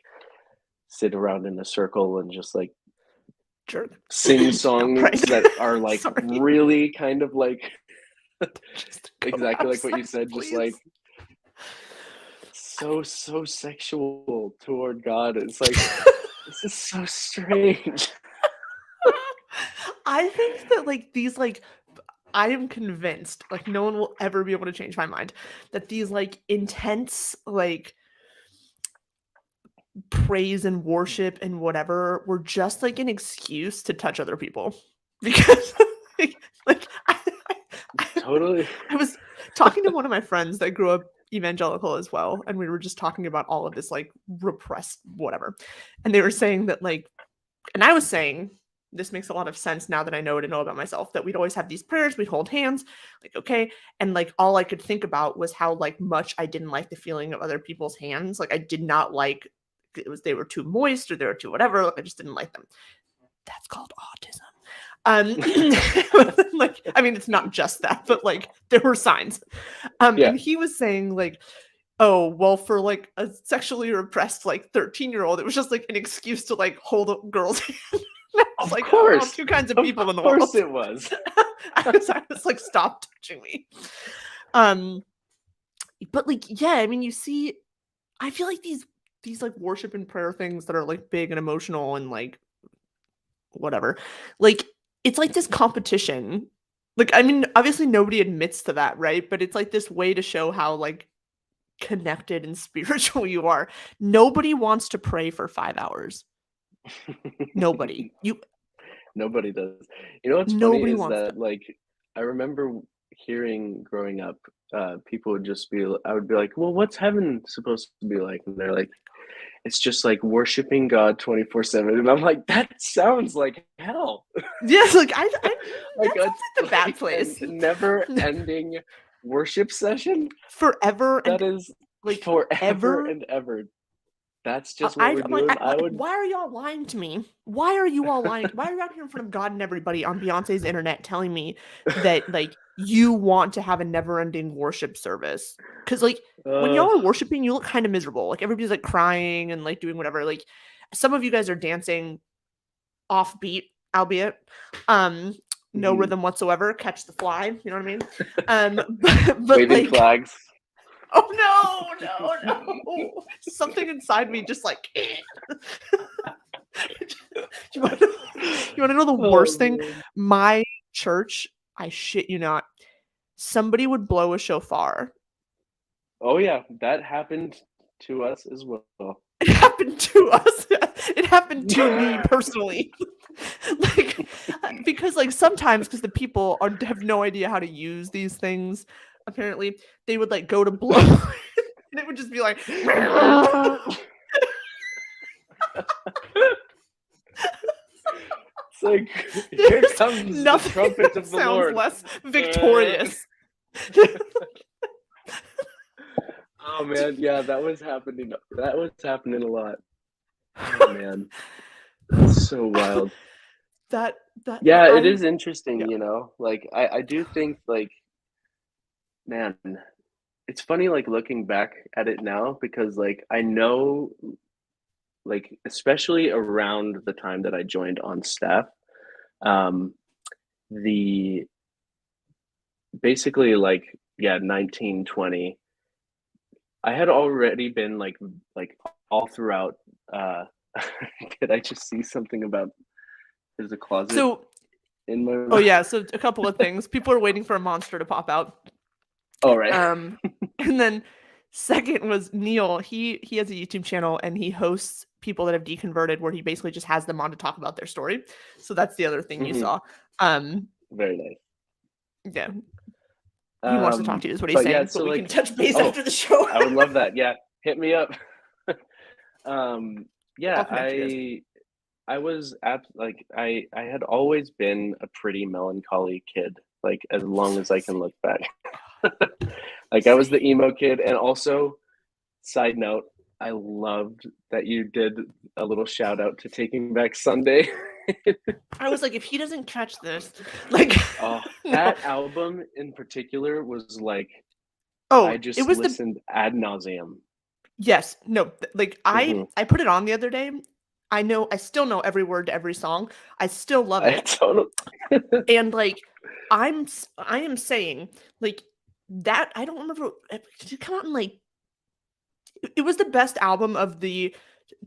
sit around in a circle and just like sing songs that are like really kind of like exactly like what you said, please. Just like so sexual toward God. It's like this is so strange. I think that like these like I am convinced like no one will ever be able to change my mind that these like intense like praise and worship and whatever were just like an excuse to touch other people because like totally. I was talking to one of my friends that grew up evangelical as well, and we were just talking about all of this like repressed whatever, and they were saying that like, and I was saying this makes a lot of sense now that I know about myself, that we'd always have these prayers, we'd hold hands, like okay, and like all I could think about was how like much I didn't like the feeling of other people's hands. Like I did not like they were too moist or they were too whatever. Like I just didn't like them. That's called autism. Like I mean it's not just that, but like there were signs. And he was saying like, oh well, for like a sexually repressed like 13-year-old, it was just like an excuse to like hold a girl's hand. Of like, course, oh, two kinds of people in the world. Of course it was. I was like, stop touching me. But like, yeah, I mean, you see, I feel like these like worship and prayer things that are like big and emotional and like whatever, like it's like this competition. Like, I mean, obviously nobody admits to that, right? But it's like this way to show how like connected and spiritual you are. Nobody wants to pray for 5 hours. Nobody. Nobody does. You know what's funny is that like I remember hearing growing up, people would just be, I would be like, well, what's heaven supposed to be like? And they're like, it's just like worshiping God 24/7. And I'm like, that sounds like hell. Yes, like I like that's like the bad place. Never ending worship session forever. That is like forever and ever. That's just what we're doing. Why are y'all lying to me? Why are you all lying? Why are you out here in front of God and everybody on Beyonce's internet telling me that like you want to have a never-ending worship service? Because like when y'all are worshiping, you look kind of miserable. Like everybody's like crying and like doing whatever. Like some of you guys are dancing offbeat, albeit no rhythm whatsoever. Catch the fly. You know what I mean? But waving like, flags. Oh no! Something inside me just like. you want to know the worst thing? My church, I shit you not, somebody would blow a shofar. Oh yeah, that happened to us as well. It happened to us. It happened to me personally. Like because like sometimes because the people have no idea how to use these things. Apparently, they would like go to blow, and it would just be like, It's like, here There's comes the nothing trumpet that of the sounds Lord. less victorious. Oh man, yeah, that was happening. That was happening a lot. Oh man, that's so wild. That Yeah, it I is interesting, yeah. you know. Like I do think like, man, it's funny like looking back at it now because like I know like especially around the time that I joined on staff, um the basically like yeah, 1920, I had already been like all throughout did I just see something about there's a closet So in my oh yeah, so a couple of things. People are waiting for a monster to pop out. Oh right. And then second was Neil. He has a YouTube channel and he hosts people that have deconverted where he basically just has them on to talk about their story. So that's the other thing you Mhm. saw. Very nice. Yeah. He wants to talk to you is what he's But yeah, saying, but so we like, can touch base oh, after the show. I would love that. Yeah, hit me up. Yeah, I'll connect you guys. I was at like I had always been a pretty melancholy kid, like as long as I can look back. Like I was the emo kid, and also, side note, I loved that you did a little shout out to Taking Back Sunday. I was like, if he doesn't catch this, like, Oh, no. that album in particular was like Oh, I it just was the listened ad nauseum. yes, no, like Mm-hmm. I put it on the other day. I still know every word to every song. I still love I it. totally. And like I am saying like that I don't remember did it come out in like it was the best album of the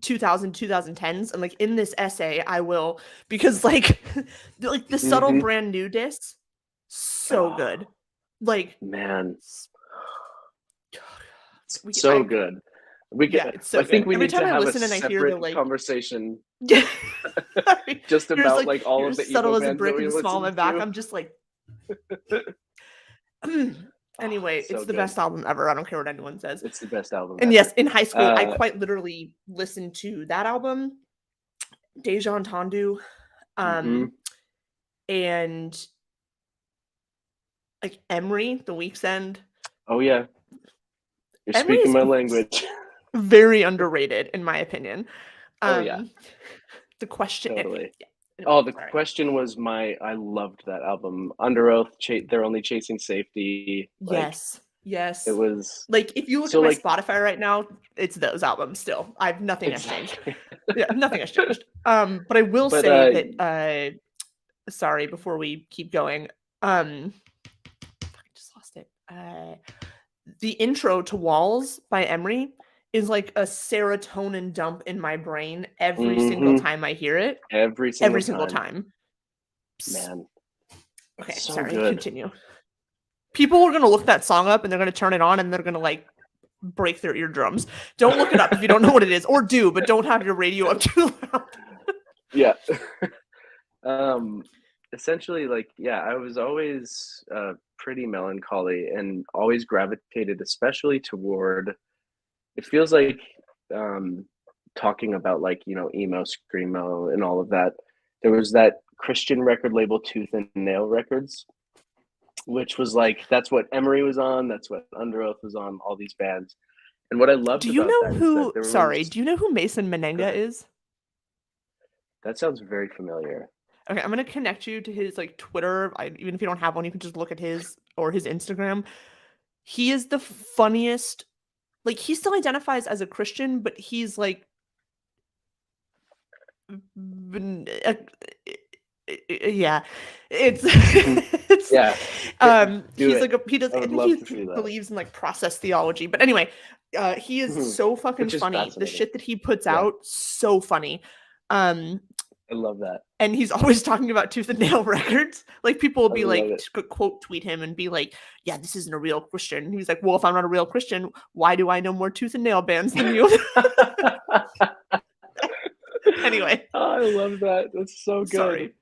2010s, and like in this essay I will because like like the subtle Mm-hmm. brand new disc so Oh good. Like man, it's we so I good. We yeah, could. it's I so think good. we Every need time to I have a listen and I hear the separate like conversation yeah, just you're just about like like all you're of the subtle emo as a bands that brick we and small on my listened back. to. I'm just like Oh, anyway, so it's the good. best album ever. I don't care what anyone says. It's the best album And yes, ever. in high school, I Uh, quite literally listened to that album, Deja Entendu, mhm. and like Emery, The Week's End. Oh yeah, you're Emery speaking is my language. very underrated, in my opinion. Oh yeah, The question. totally. Yeah, anyway, Oh, the sorry. question was I loved that album. Under Oath, they're only chasing safety. Like Yes, it yes. was Like if you look at so my like Spotify right now, it's those albums still. I've nothing has changed. exactly. Yeah, nothing has changed. But I will But say that sorry, before we keep going, I just lost it. The intro to Walls by Emery is like a serotonin dump in my brain every single mhm, time I hear it. every single Every single time, time. man, Okay, it's so sorry, good. continue. People are gonna look that song up and they're gonna turn it on and they're gonna like break their eardrums. Don't look it up if you don't know what it is, or do, but don't have your radio up too loud. Yeah. um, essentially, like, yeah, I was always pretty melancholy and always gravitated, especially toward. It feels like um, talking about like emo, screamo, and all of that. There was that Christian record label, Tooth and Nail Records, which was like that's what Emery was on, that's what Under Oath was on, all these bands. And what I loved Do you about know that is that who there sorry, was do you know who Mason go Menenga ahead. is? That sounds very familiar. Okay, I'm gonna connect you to his like Twitter. Even if you don't have one, you can just look at his or his Instagram. He is the funniest. Like he still identifies as a Christian, but he's like, yeah, it's Mhm. it's Yeah, do he's it. like a, he does I I would think love he to see that. believes in like process theology. But anyway, he is Mhm. so fucking Which is funny. The fascinating. shit that he puts Yeah, out, so funny. Um, I love that. and he's always talking about Tooth and Nail Records. Like people will I be love like it. quote tweet him and be like, "Yeah, this isn't a real Christian." And he's like, "Well, if I'm not a real Christian, why do I know more Tooth and Nail bands than you?" Anyway, I love that. That's so good. sorry.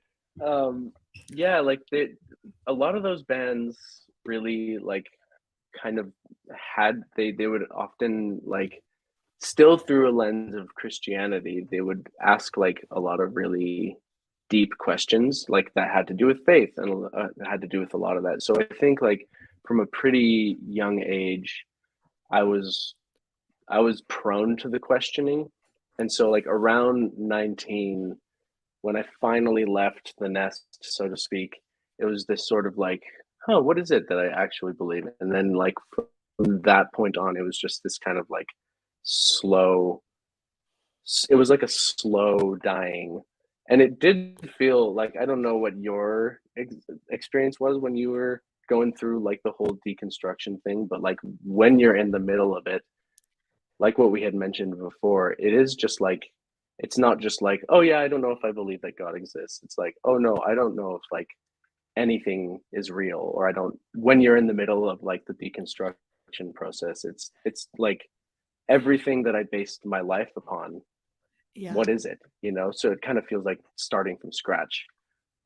Yeah, like a lot of those bands really like kind of had they would often like still through a lens of Christianity, they would ask like a lot of really deep questions, like that had to do with faith and had to do with a lot of that. So I think like from a pretty young age, I was prone to the questioning. And so like around 19, when I finally left the nest, so to speak, it was this sort of like, oh, what is it that I actually believe in? And then like from that point on, it was just this kind of like slow, it was like a slow dying. And it did feel like, I don't know what your experience was when you were going through like the whole deconstruction thing, but like when you're in the middle of it, like what we had mentioned before, it is just like, it's not just like, oh yeah, I don't know if I believe that God exists. It's like, oh no, I don't know if like anything is real, or I don't, when you're in the middle of like the deconstruction process, it's like everything that I based my life upon, Yeah. what is it? You know, so it kind of feels like starting from scratch.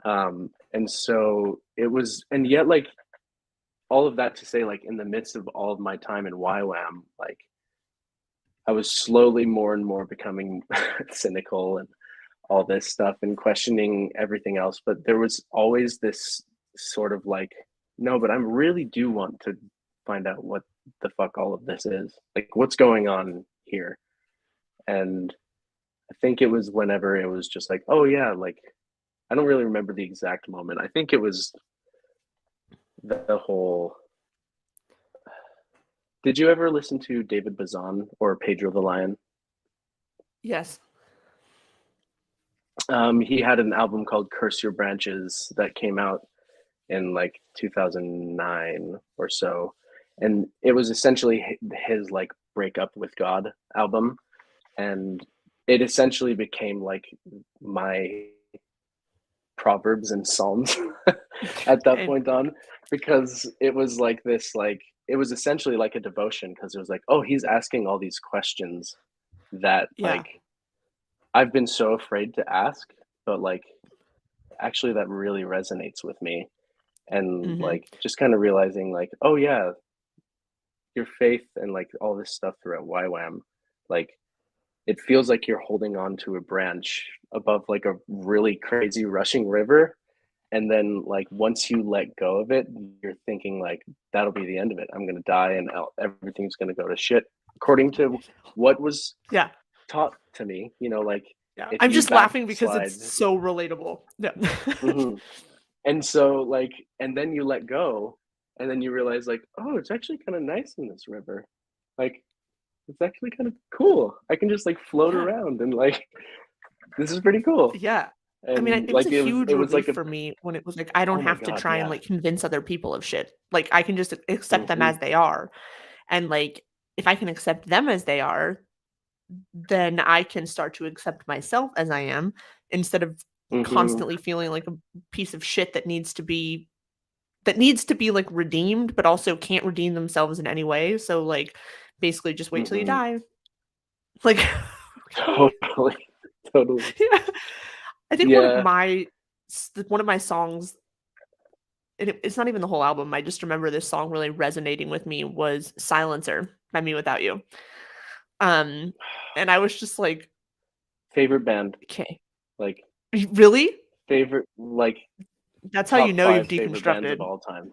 And so it was, and yet like all of that to say, like in the midst of all of my time in YWAM, like I was slowly more and more becoming cynical and all this stuff and questioning everything else. But there was always this sort of like, no, but I really do want to find out what the fuck all of this is. Like, what's going on here? And I think it was whenever it was just like, oh yeah, like, I don't really remember the exact moment. I think it was the whole. Did you ever listen to David Bazan or Pedro the Lion? Yes. He had an album called Curse Your Branches that came out in like 2009 or so. And it was essentially his like breakup with God album. And it essentially became like my Proverbs and Psalms at that point on, because it was like this, like, it was essentially like a devotion, because it was like, oh, he's asking all these questions that like I've been so afraid to ask, but like actually that really resonates with me. And like just kind of realizing like, oh yeah, your faith and like all this stuff throughout YWAM, like it feels like you're holding on to a branch above like a really crazy rushing river. And then like once you let go of it, you're thinking like, that'll be the end of it. I'm gonna die and everything's gonna go to shit according to what was taught to me, you know, like I'm just laughing because it's so relatable. Yeah. And so like, and then you let go, and then you realize like, oh, it's actually kind of nice in this river. Like, it's actually kind of cool. I can just like float around and like, this is pretty cool. Yeah. And I mean, it like was a huge relief like for me when it was like, I don't have to try and like convince other people of shit. Like I can just accept them as they are. And like, if I can accept them as they are, then I can start to accept myself as I am, instead of constantly feeling like a piece of shit that needs to be like redeemed, but also can't redeem themselves in any way. So like basically just wait till you die. Like totally. Yeah. I think one of my songs, it's not even the whole album, I just remember this song really resonating with me, was Silencer by Me Without You. And I was just like, favorite band. Okay. Like, really? Favorite, like, that's how you know you've deconstructed of all time.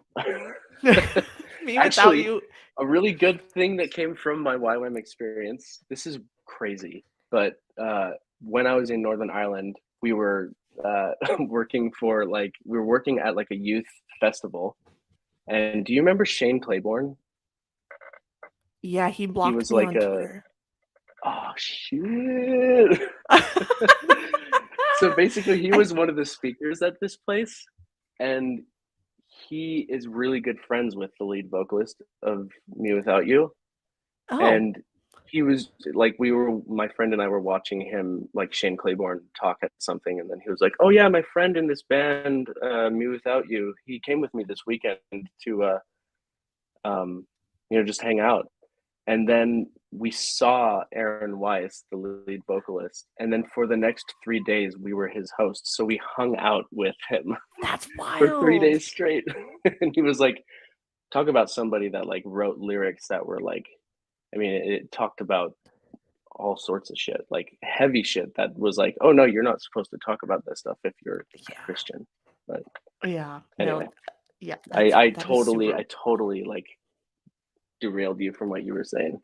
Me Actually, Without You. A really good thing that came from my YWAM experience. This is crazy, but when I was in Northern Ireland, we were working at like a youth festival. And do you remember Shane Claiborne? Yeah, he blocked was me like on Twitter. Oh shit. So basically he was one of the speakers at this place, and he is really good friends with the lead vocalist of Me Without You. Oh. And he was like, my friend and I were watching him, like Shane Claiborne, talk at something, and then he was like, oh yeah, my friend in this band, Me Without You, he came with me this weekend to just hang out. And then we saw Aaron Weiss, the lead vocalist, and then for the next 3 days we were his hosts, so we hung out with him. That's wild. For 3 days straight. And he was like, talk about somebody that like wrote lyrics that were like, I mean, it talked about all sorts of shit, like heavy shit that was like, oh no, you're not supposed to talk about this stuff if you're a Yeah. Christian. But Yeah. anyway, No. Yeah. I That is totally super. like derailed you from what you were saying.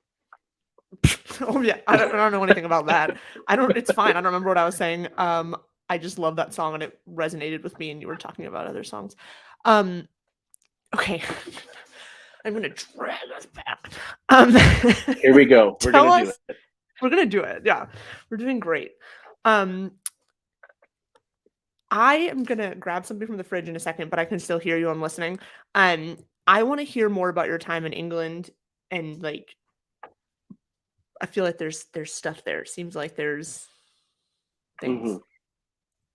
Oh yeah. I don't know anything about that. It's fine. I don't remember what I was saying. I just love that song and it resonated with me and you were talking about other songs. Okay. I'm gonna drag us back. Here we go. We're Tell gonna do us. it. We're gonna do it. Yeah. We're doing great. Um I am gonna grab something from the fridge in a second, but I can still hear you. I'm listening. I want to hear more about your time in England and like I feel like there's stuff there. It seems like there's things.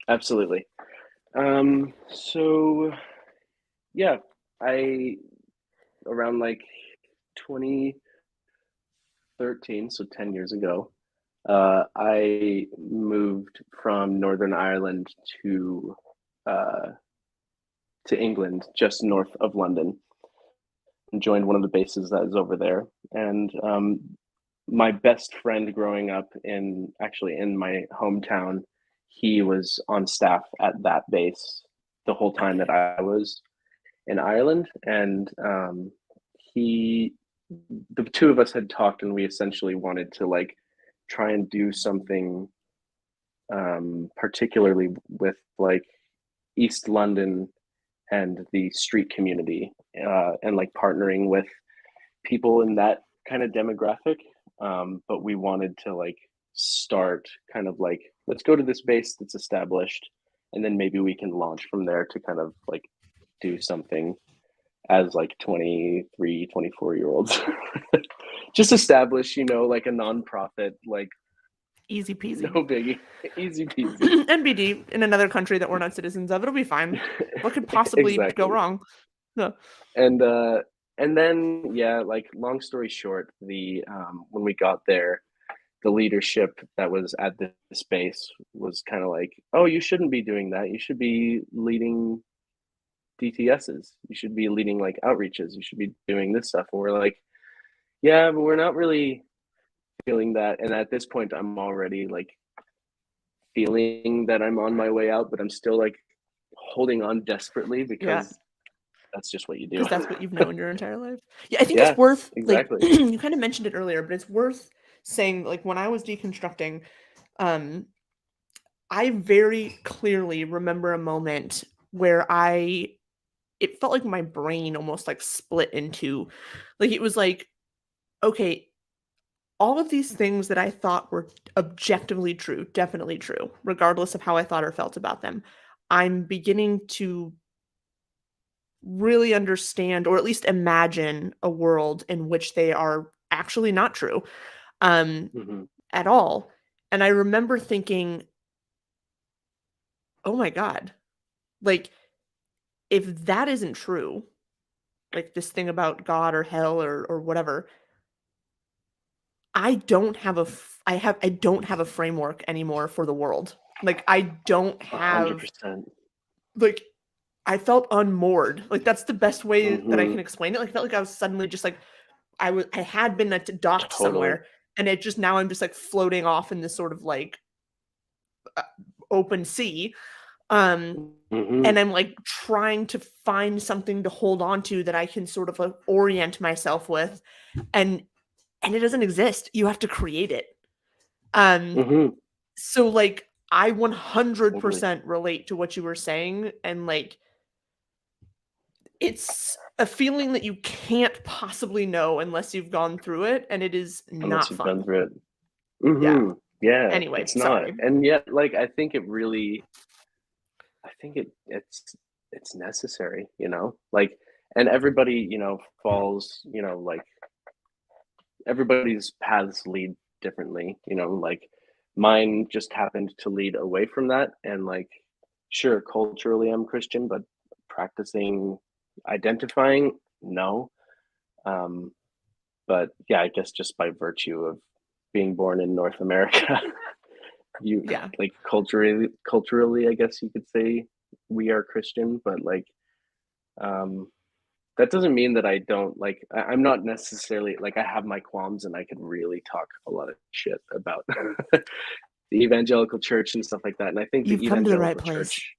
Absolutely. So yeah, I around like 2013, so 10 years ago, I moved from Northern Ireland to uh, England, just north of London, and joined one of the bases that is over there. And my best friend growing up in my hometown, he was on staff at that base the whole time that Okay. I was in Ireland, and he, the two of us had talked, and we essentially wanted to like try and do something, particularly with like East London and the street community, and like partnering with people in that kind of demographic. But we wanted to like start kind of like, let's go to this base that's established, and then maybe we can launch from there to kind of like do something as like 23, 24 year olds. Just establish, like a nonprofit, like Easy no peasy. biggie, easy peasy. NBD in another country that we're not citizens of. It'll be fine. What could possibly go Exactly. wrong? No. And then yeah, like long story short, the when we got there, the leadership that was at this space was kind of like, oh, you shouldn't be doing that. You should be leading DTSs. You should be leading like outreaches. You should be doing this stuff. And we're like, yeah, but we're not really feeling that. And at this point, I'm already like feeling that I'm on my way out, but I'm still like holding on desperately Yeah. because that's just what you do. Because that's what you've known your entire life. Yeah, I think Yeah, it's worth like exactly. you kind of mentioned it earlier, but it's worth saying like when I was deconstructing, um, I very clearly remember a moment where it felt like my brain almost like split into like it was like, okay, all of these things that I thought were objectively true, definitely true, regardless of how I thought or felt about them. I'm beginning to really understand or at least imagine a world in which they are actually not true um, Mm-hmm. at all. And I remember thinking, oh my God, like if that isn't true, like this thing about God or hell or whatever, I don't have a framework anymore for the world. Like I don't have 100%. like I felt unmoored. Like that's the best way that I Mm-hmm. can explain it. Like I felt like I was suddenly just like I had been docked Totally. somewhere and it just now I'm just like floating off in this sort of like uh, open sea. Um Mm-hmm. and I'm like trying to find something to hold on to that I can sort of like orient myself with and it doesn't exist. You have to create it. Um Mm-hmm. so like I Totally. 100% relate to what you were saying and like it's a feeling that you can't possibly know unless you've gone through it and it is Unless not you've been fun. through it. Yeah. Mm-hmm. Yeah, Anyway, it's not. sorry. And yet, like, I think it really, I think it's necessary, like, and everybody, falls, like everybody's paths lead differently, like mine just happened to lead away from that. And like, sure, culturally I'm Christian, but practicing, identifying, no. Um, but yeah, I guess just by virtue of being born in North America, you Yeah. like culturally, I guess you could say we are Christian, but like, um, that doesn't mean that I don't like, I'm not necessarily like, I have my qualms and I could really talk a lot of shit about the evangelical church and stuff like that. And I think You've the come to the right evangelical place. church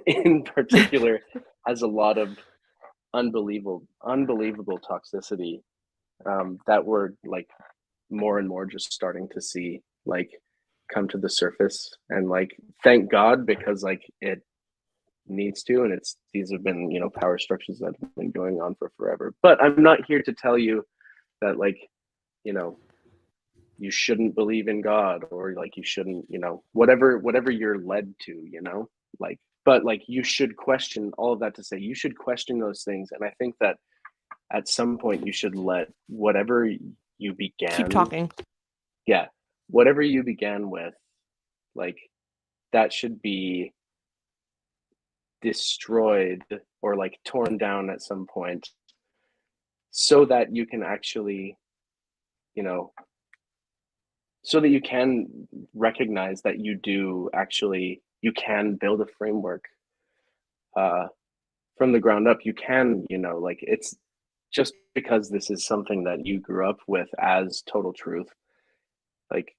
in particular has a lot of unbelievable toxicity that we're like more and more just starting to see like come to the surface. And like, thank God, because like it needs to, and it's, these have been, you know, power structures that have been going on for forever. But I'm not here to tell you that like, you know, you shouldn't believe in God, or like you shouldn't, you know, whatever you're led to, you know, like, but like you should question all of that, to say you should question those things. And I think that at some point you should let whatever you Keep began, talking. yeah, whatever you began with, like that should be destroyed or like torn down at some point, so that you can actually, you know, so that you can recognize that you do actually, you can build a framework uh, from the ground up. You can, you know, like it's just because this is something that you grew up with as total truth, like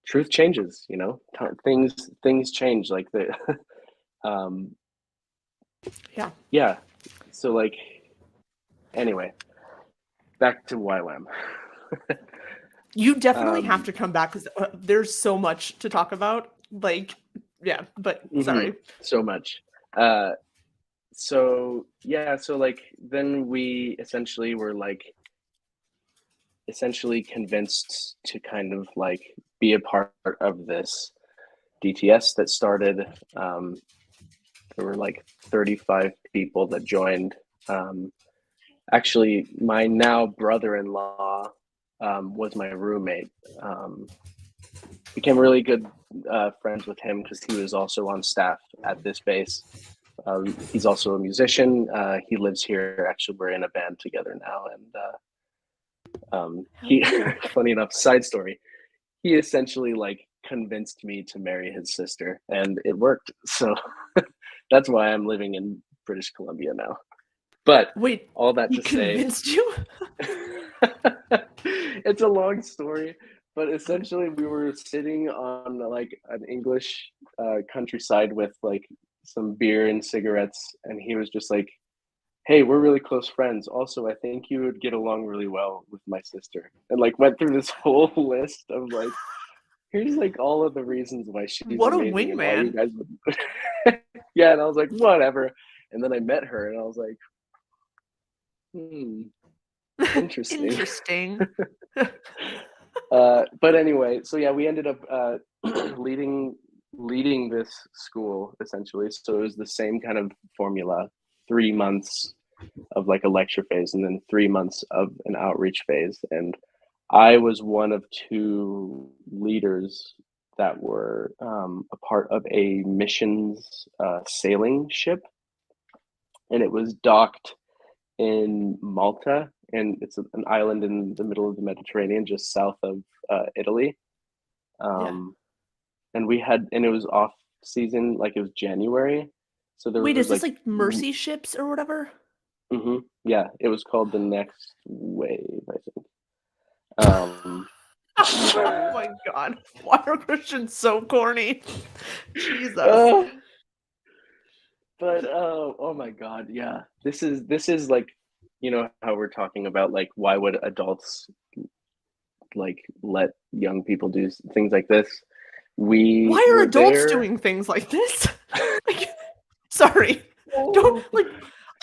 truth changes, you know, things change, like the um Yeah. yeah, so like anyway, back to YWAM. You definitely have to come back because there's so much to talk about. Like, yeah, but sorry. So much. Uh, so yeah, so like then we essentially were like essentially convinced to kind of like be a part of this DTS that started. There were like 35 people that joined. Actually, my now brother-in-law was my roommate. Became really good friends with him because he was also on staff at this base. He's also a musician. He lives here. Actually, we're in a band together now. And he, funny enough, side story, he essentially like convinced me to marry his sister, and it worked. So that's why I'm living in British Columbia now. But Wait, all that he to say, convinced you? it's a long story, but essentially we were sitting on like an English countryside with like some beer and cigarettes, and he was just like, hey, we're really close friends, also I think you would get along really well with my sister, and like went through this whole list of like, here's like all of the reasons why she's What a amazing and why you wingman. guys would yeah. And I was like, whatever. And then I met her and I was like, interesting. Interesting. But anyway, so yeah, we ended up leading this school essentially. So it was the same kind of formula: 3 months of like a lecture phase, and then 3 months of an outreach phase. And I was one of two leaders that were a part of a missions sailing ship, and it was docked in Malta, and it's an island in the middle of the Mediterranean, just south of Italy. Yeah. And it was off season, like it was January, so there Wait, is was this like, like Mercy ships or whatever? yeah, it was called the Next Wave, I think. Oh my god. Why are Christians so corny? Jesus. But oh my God, yeah. This is like, you know how we're talking about like, why would adults like let young people do things like this? We Why are were adults there. doing things like this? Like, sorry. Don't Oh. like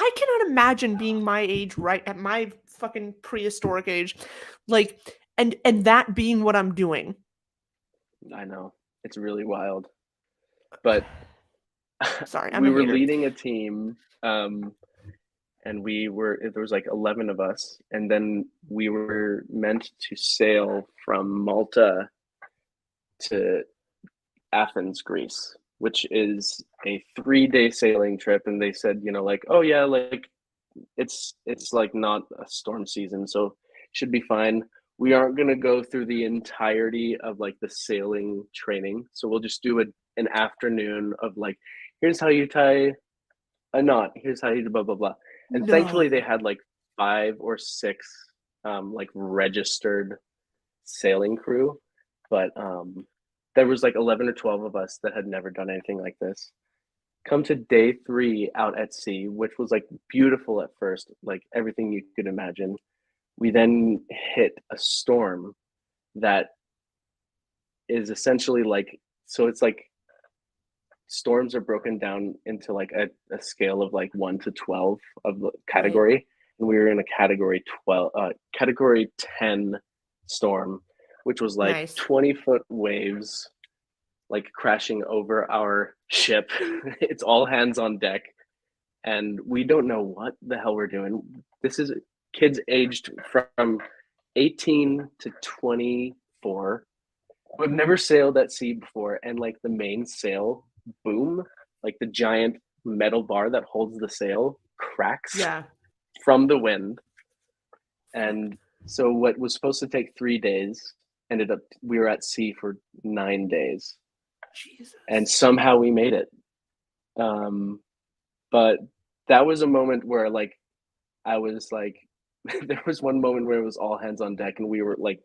I cannot imagine being my age right at my fucking prehistoric age. Like and that being what I'm doing. I know, it's really wild, but Sorry, I'm we a were hater. leading a team, and there was like 11 of us, and then we were meant to sail from Malta to Athens, Greece, which is a 3-day sailing trip. And they said, you know, like, oh yeah, like it's like not a storm season, so it should be fine. We aren't going to go through the entirety of like the sailing training, so we'll just do an afternoon of like, here's how you tie a knot, here's how you do blah blah blah. And thankfully they No. had like 5 or 6 like registered sailing crew, but there was like 11 or 12 of us that had never done anything like this. Come to day 3 out at sea, which was like beautiful at first, like everything you could imagine. We then hit a storm that is essentially like, so it's like storms are broken down into like a scale of like 1 to 12 of the Right. category, and we were in a category 10 storm, which was like Nice. 20-foot waves like crashing over our ship. It's all hands on deck, and we don't know what the hell we're doing. This is kids aged from 18 to 24. We've never sailed at sea before, and like the main sail boom, like the giant metal bar that holds the sail, cracks Yeah. from the wind. Fuck. And so what was supposed to take 3 days ended up, we were at sea for 9 days, and Jesus. somehow we made it. But that was a moment where like I was like, there was one moment where it was all hands on deck, and we were like,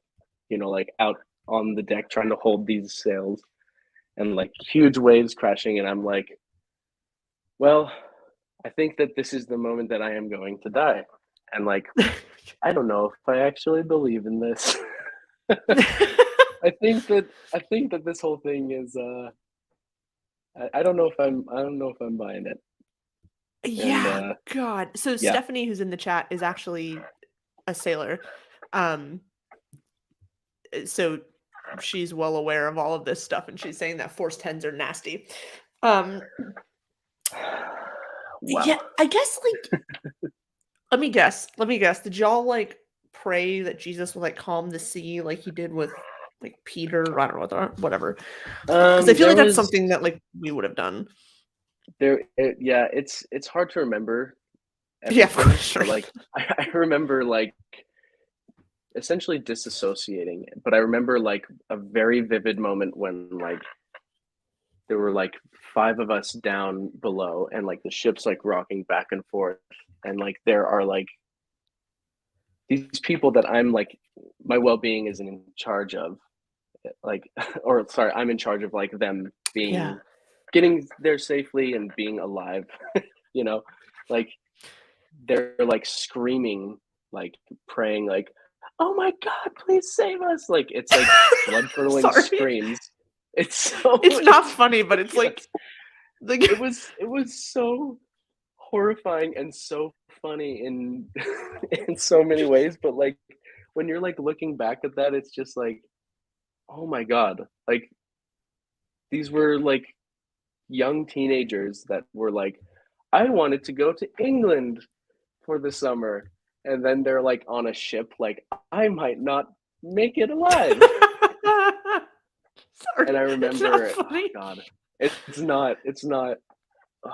like out on the deck trying to hold these sails, and like huge waves crashing, and I'm like, well, I think that this is the moment that I am going to die. And like, I don't know if I actually believe in this. I think that this whole thing is I don't know if I'm buying it. And Yeah, God. So yeah. Stephanie, who's in the chat, is actually a sailor. Um, so she's well aware of all of this stuff, and she's saying that force 10s are nasty. Um, Wow. yeah, I guess like let me guess. Did y'all like pray that Jesus would like calm the sea like he did with like Peter? I don't know whatever. Because I feel There like that's was something that like we would have done. yeah, it's hard to remember Yeah, of course, everything, sure. but like I remember like essentially disassociating, but I remember like a very vivid moment when like there were like 5 of us down below, and like the ship's like rocking back and forth, and like there are like these people that I'm like, my well-being is in charge of, like, or sorry, I'm in charge of like them Yeah. being, getting there safely and being alive. you know like they're like screaming, like praying, like, oh my god, please save us, like it's like blood curdling Sorry. screams. It's so It's not it's funny, but it's ridiculous. like It was so horrifying and so funny in in so many ways, but like when you're like looking back at that, it's just like, oh my god, like these were like young teenagers that were like, I wanted to go to England for the summer, and then they're like on a ship, like, I might not make it alive. Sorry, And I it's not remember, oh funny. god, it's not oh,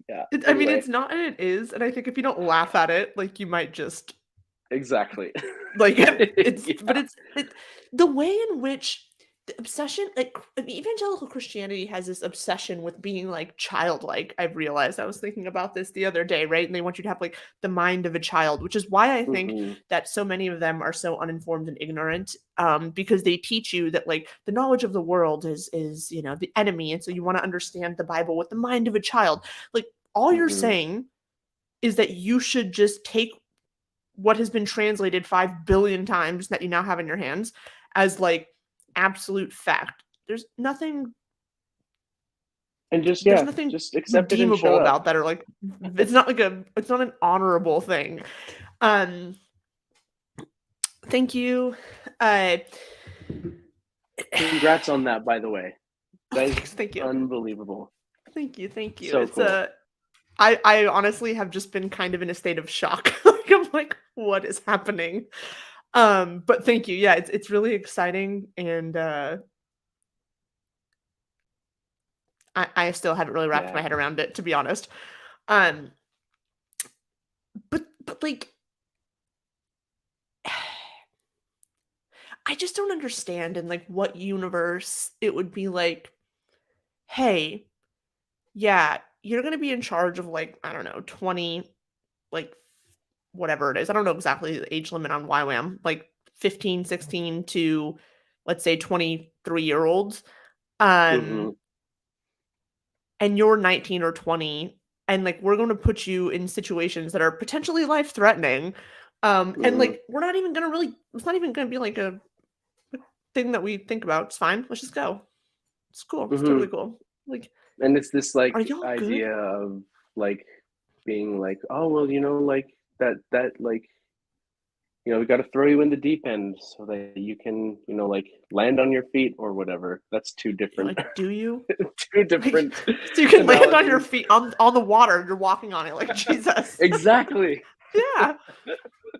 yeah, I mean, anyway. it's not and it is, and I think if you don't laugh at it, like, you might just Exactly. like, it's but Yeah. it the way in which the obsession like, evangelical Christianity has this obsession with being, like, childlike, I've realized. I was thinking about this the other day, right? And they want you to have, like, the mind of a child, which is why I think Hmm. that so many of them are so uninformed and ignorant, because they teach you that, like, the knowledge of the world is, the enemy, and so you wanna understand the Bible with the mind of a child. Like, all you're Hmm. saying is that you should just take what has been translated 5 billion times that you now have in your hands as like absolute fact. And just, There's yeah, nothing just accept it and redeemable shut up. about that or like it's not an honorable thing. Um thank you. Uh Congrats on that, by the way. oh, That is thank you. unbelievable. Thank you. So It's cool. I honestly have just been kind of in a state of shock. Like I'm like, what is happening? But thank you. Yeah, it's really exciting and I still haven't really wrapped my Yeah. head around it, to be honest. Um, but like, I just don't understand in like what universe it would be like, hey, yeah, you're gonna be in charge of like I don't know 20 like whatever it is. I don't know exactly the age limit on YWAM, like 15, 16 to let's say 23-year-olds. Mm-hmm. And you're 19 or 20, and like we're going to put you in situations that are potentially life threatening. And like we're not even going to really, it's not even going to be like a thing that we think about. It's fine. Let's just go. It's cool. It's totally cool. Like, and it's this like are y'all idea good? of like being like, oh well, you know, like that like, you know, we got to throw you in the deep end so that you can, you know, like land on your feet or whatever. That's two You're different like, do you? two Like, different so you can land on your analogies. feet on the water. You're walking on it like Jesus. Exactly. Yeah.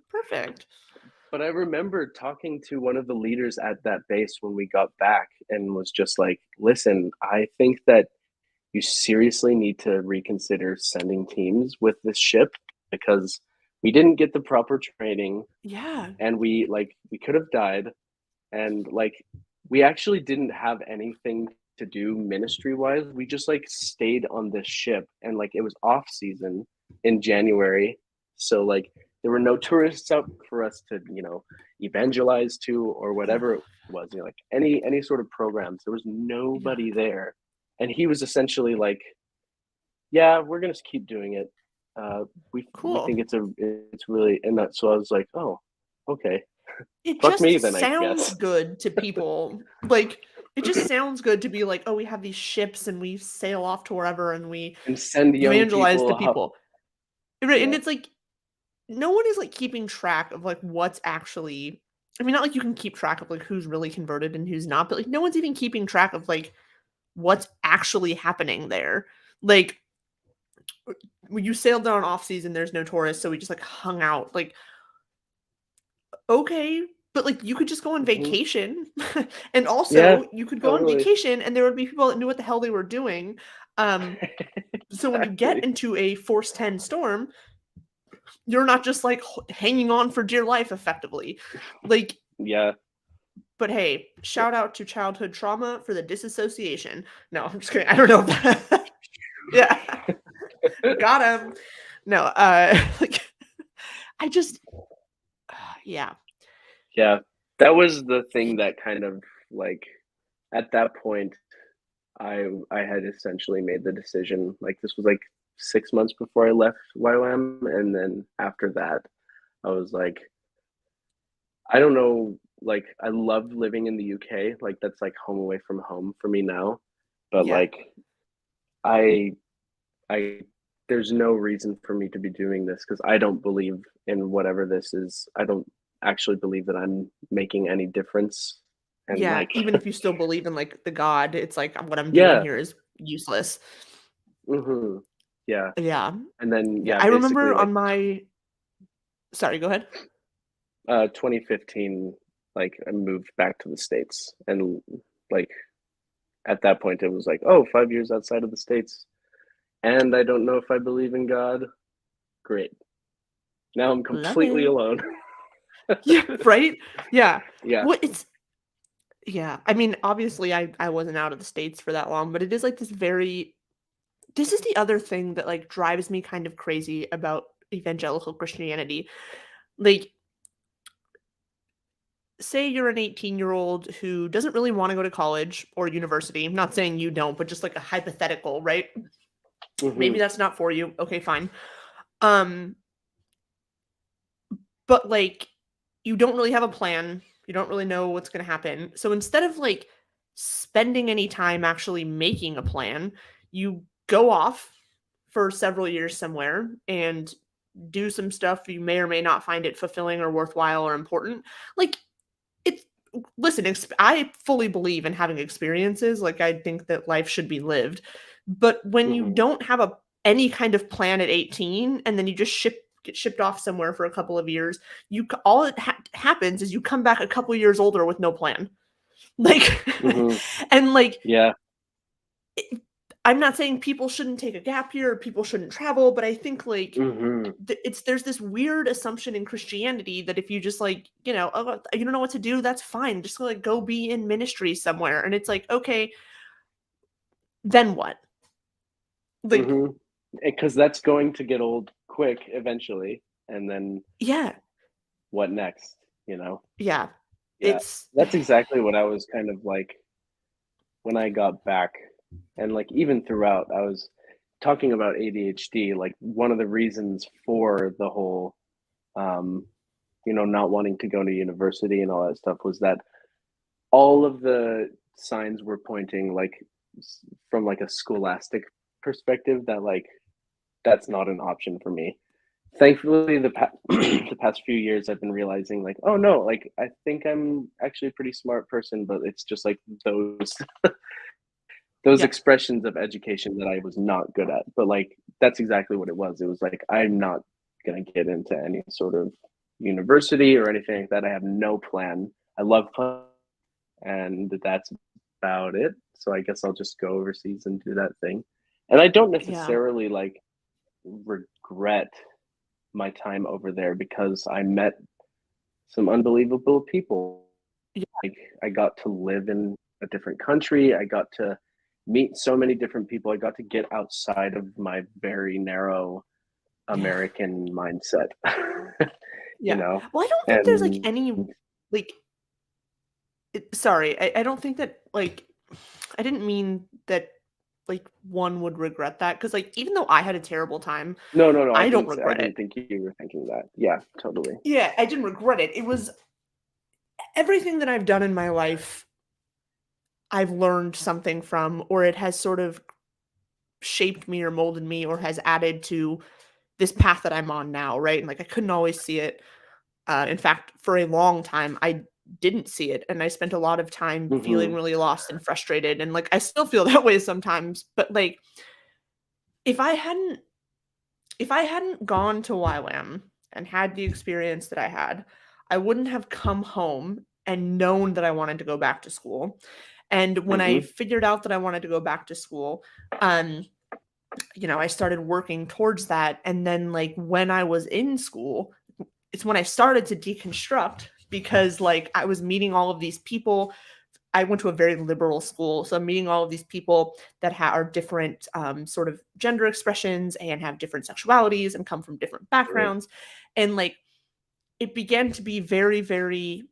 Perfect. But I remember talking to one of the leaders at that base when we got back and was just like, listen, I think that you seriously need to reconsider sending teams with this ship because we didn't get the proper training Yeah. and we could have died, and like we actually didn't have anything to do ministry wise. We just like stayed on this ship, and like it was off season in January, so like there were no tourists out for us to, you know, evangelize to or whatever it was, you know, like any sort of programs. There was Yeah. nobody there, and he was essentially like, yeah, we're gonna keep doing it. We Cool. think it's really, and that, so I was like, oh, okay, It fuck me just then, I sounds guess. good to people. Like, it just sounds good to be like, oh, we have these ships and we sail off to wherever and we And send young evangelize to people up. people. Right. And Yeah. it's like no one is like keeping track of like what's actually, I mean, not like you can keep track of like who's really converted and who's not, but like no one's even keeping track of like what's actually happening there. Like when you sailed down off season, there's no tourists, so we just like hung out. Like, okay, but like you could just go on Hmm. vacation. And Yeah, also you could go on totally. vacation and there would be people that knew what the hell they were doing. Um, so when you get Exactly. into a force 10 storm, you're not just like hanging on for dear life effectively. Like, Yeah. but hey, shout out to childhood trauma for the disassociation. No, I'm just kidding. I don't know. Yeah. Got him. No, like I just yeah. Yeah. That was the thing that kind of like at that point I had essentially made the decision. Like this was like 6 months before I left YWAM, and then after that I was like, I don't know, like I loved living in the UK. Like that's like home away from home for me now. But Yeah. like I I there's no reason for me to be doing this because I don't believe in whatever this is. I don't actually believe that I'm making any difference. And Yeah, like, even if you still believe in like the God, it's like what I'm doing yeah, here is useless. hmm, yeah. Yeah. And then Yeah. yeah, I basically remember like on my sorry, go ahead. 2015, like I moved back to the States, and like at that point it was like, oh, 5 years outside of the States, and I don't know if I believe in God. Great. Now I'm Love completely it. alone. Yeah, right? Yeah. Yeah. What it's yeah. I mean, obviously I wasn't out of the States for that long, but it is like this is the other thing that like drives me kind of crazy about evangelical Christianity. Like say you're an 18-year-old who doesn't really want to go to college or university. I'm not saying you don't, but just like a hypothetical, right? Hmm. Maybe that's not for you. Okay, fine. Um, but like you don't really have a plan. You don't really know what's going to happen. So instead of like spending any time actually making a plan, you go off for several years somewhere and do some stuff you may or may not find it fulfilling or worthwhile or important. Like it's listen, I fully believe in having experiences. Like I think that life should be lived. But when you Hmm. don't have any kind of plan at 18 and then you just get shipped off somewhere for a couple of years, all it happens is you come back a couple years older with no plan. Like Hmm. and like Yeah. I'm not saying people shouldn't take a gap year or people shouldn't travel, but I think like Hmm. there's this weird assumption in Christianity that if you just like, oh, you don't know what to do, that's fine. Just like go be in ministry somewhere. And it's like, okay, then what? Like, Hmm. Because that's going to get old quick eventually, and then Yeah. what next, you know? Yeah. Yeah, It's that's exactly what I was kind of like when I got back, and like even throughout, I was talking about ADHD. Like one of the reasons for the whole, um, not wanting to go to university and all that stuff was that all of the signs were pointing like from like a scholastic perspective that like that's not an option for me. Thankfully, the past few years, I've been realizing like, oh no, like I think I'm actually a pretty smart person, but it's just like those yeah. expressions of education that I was not good at. But like that's exactly what it was. It was like I'm not gonna get into any sort of university or anything like that. I have no plan. I love fun, and that's about it. So I guess I'll just go overseas and do that thing. And I don't Yeah. necessarily like regret my time over there because I met some unbelievable people. Yeah. Like I got to live in a different country. I got to meet so many different people. I got to get outside of my very narrow Yeah. American mindset, you Yeah. know? Well, I don't think there's like And any like sorry, I don't think that like I didn't mean that like one would regret that because like even though I had a terrible time, no, no, no, I don't I regret didn't it. think you were thinking that. Yeah, totally. Yeah, I didn't regret it. It was everything that I've done in my life, I've learned something from, or it has sort of shaped me or molded me or has added to this path that I'm on now, right? And like I couldn't always see it. In fact, for a long time, I didn't see it, and I spent a lot of time feeling Mhm. really lost and frustrated, and like I still feel that way sometimes. But like if I hadn't if I hadn't gone to YWAM and had the experience that I had, I wouldn't have come home and known that I wanted to go back to school. And when I Mhm. figured out that I wanted to go back to school, um, I started working towards that. And then, like, when I was in school, it's when I started to deconstruct because, like, I was meeting all of these people. I went to a very liberal school, so I'm meeting all of these people that are different sort of gender expressions and have different sexualities and come from different Right. backgrounds. And like, it began to be very, very,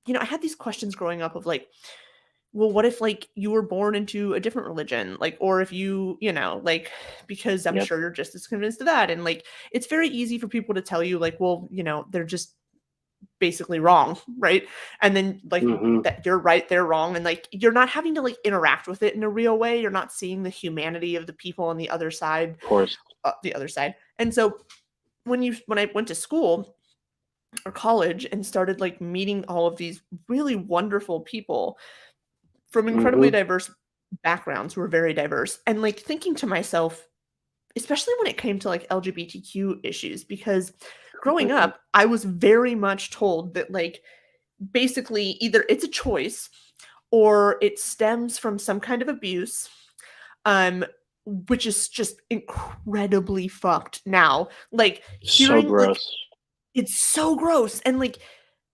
I had these questions growing up of like, well, what if like you were born into a different religion? Like, or if like, because I'm Yep. sure you're just as convinced of that. And like, it's very easy for people to tell you, like, well, they're just basically wrong, right? And then like Mhm. that you're right, they're wrong, and like you're not having to like interact with it in a real way. You're not seeing the humanity of the people on Of course. the other side. And so when I went to school or college and started like meeting all of these really wonderful people from incredibly Mhm. diverse backgrounds who were very diverse and like thinking to myself, especially when it came to like LGBTQ issues, because growing Completely. up, I was very much told that like basically either it's a choice or it stems from some kind of abuse, um, which is just incredibly fucked now. Like So hearing like gross. it's so gross and like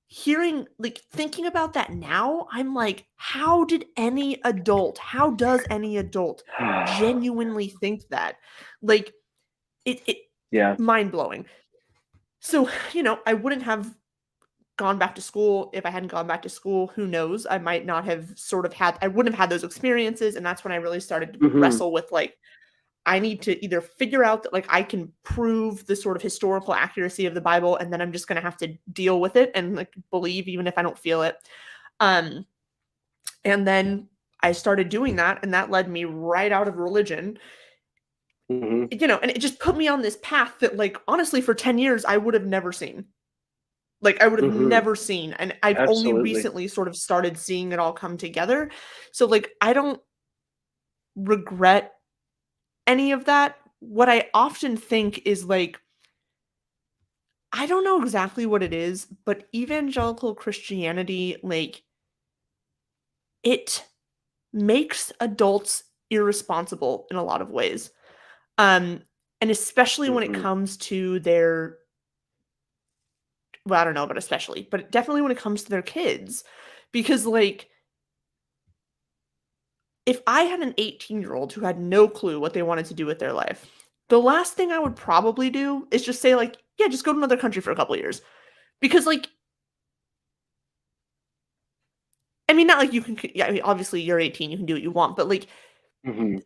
hearing like thinking about that now, I'm like, how does any adult genuinely think that? Like it Yeah. mind blowing. So, I wouldn't have gone back to school. If I hadn't gone back to school, who knows? I might not have I wouldn't have had those experiences. And that's when I really started to Mhm. wrestle with like, I need to either figure out that like I can prove the sort of historical accuracy of the Bible, and then I'm just gonna have to deal with it and like believe even if I don't feel it. Um, and then I started doing that, and that led me right out of religion, Mhm. and it just put me on this path that like honestly for 10 years I would have never seen. Like, I would have Mhm. never seen, and I've only Absolutely. recently sort of started seeing it all come together. So, like, I don't regret any of that. What I often think is, like, I don't know exactly what it is, but evangelical Christianity, like, it makes adults irresponsible in a lot of ways. Um, and especially when it Mhm. comes to their well, I don't know about especially, but definitely when it comes to their kids. Because, like, if I had an 18-year-old who had no clue what they wanted to do with their life, the last thing I would probably do is just say, like, yeah, just go to another country for a couple of years. Because, like, I mean, not like you can, yeah, I mean, obviously you're 18, you can do what you want, but like Hmm.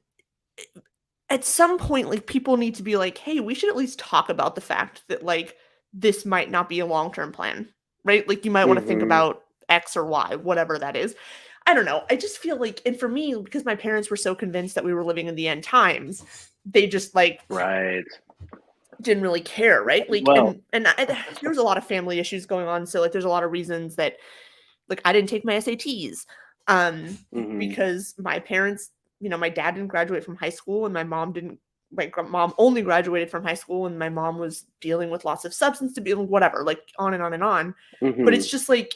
at some point, like people need to be like, hey, we should at least talk about the fact that like this might not be a long term plan, right? Like you might want to think Hmm. about X or Y, whatever that is. I don't know. I just feel like, and for me, because my parents were so convinced that we were living in the end times, they just like Right. didn't really care, right? Like, Well. and there was a lot of family issues going on, so like there's a lot of reasons that like I didn't take my SATs um Hmm. because my parents, my dad didn't graduate from high school and my mom didn't mom only graduated from high school and my mom was dealing with lots of substance abuse, whatever, like on and on and on. But Hmm. it's just like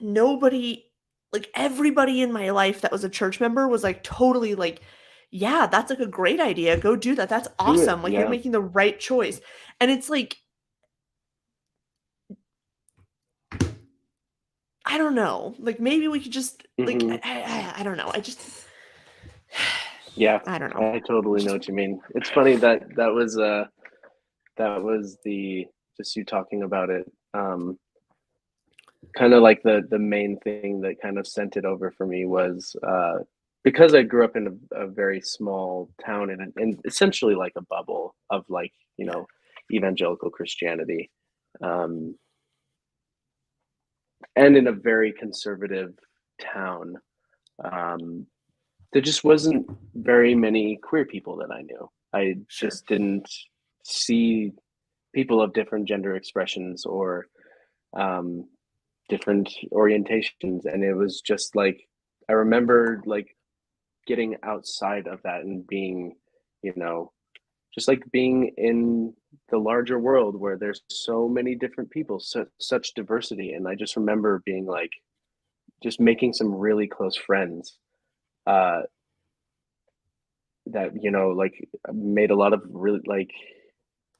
nobody, like everybody in my life that was a church member was like totally like, yeah, that's like a great idea, go do that, that's Do it. awesome, like you're Yeah. making the right choice. And it's like, I don't know, like maybe we could just like Hmm. I don't know, I just Yeah. I don't know. I totally know Just what you mean. It's funny that that was the just you talking about it. Kind of like the main thing that kind of sent it over for me was because I grew up in a very small town and essentially like a bubble of like yeah, evangelical Christianity, um, and in a very conservative town. Um, there just wasn't very many queer people that I knew. I sure. just didn't see people of different gender expressions or um, different orientations, and it was just like I remember like getting outside of that and being, you know, just like being in the larger world where there's so many different people, such diversity, and I just remember being like just making some really close friends uh that like made a lot of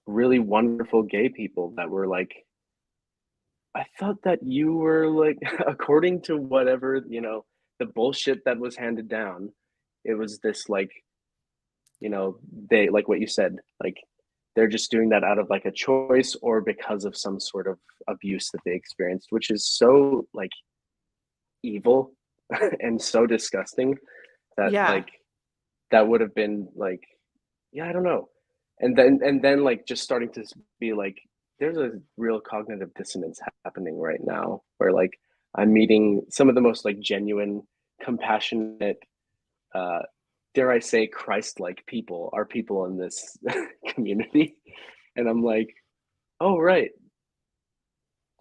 really wonderful gay people that were like, I thought that you were like, according to whatever, the bullshit that was handed down, it was this like, they, like what you said, like they're just doing that out of like a choice or because of some sort of abuse that they experienced, which is so like evil and so disgusting that Yeah, like that would have been like, yeah, I don't know. And then like just starting to be like, there's a real cognitive dissonance happening right now where like I'm meeting some of the most like genuine, compassionate, uh, dare I say, Christ-like people are people in this community. And I'm like, oh right,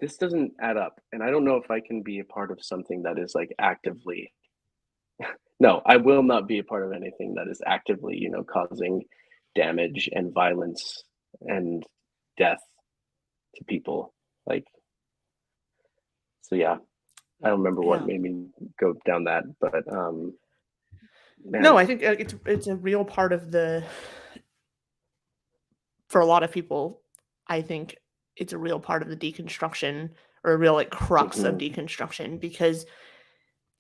this doesn't add up. And I don't know if I can be a part of something that is like actively, no, I will not be a part of anything that is actively, causing damage and violence and death to people. Like, so yeah, I don't remember what yeah. made me go down that, but No, man. I think it's a real part of the for a lot of people, I think it's a real part of the deconstruction or a real like crux of Hmm. deconstruction because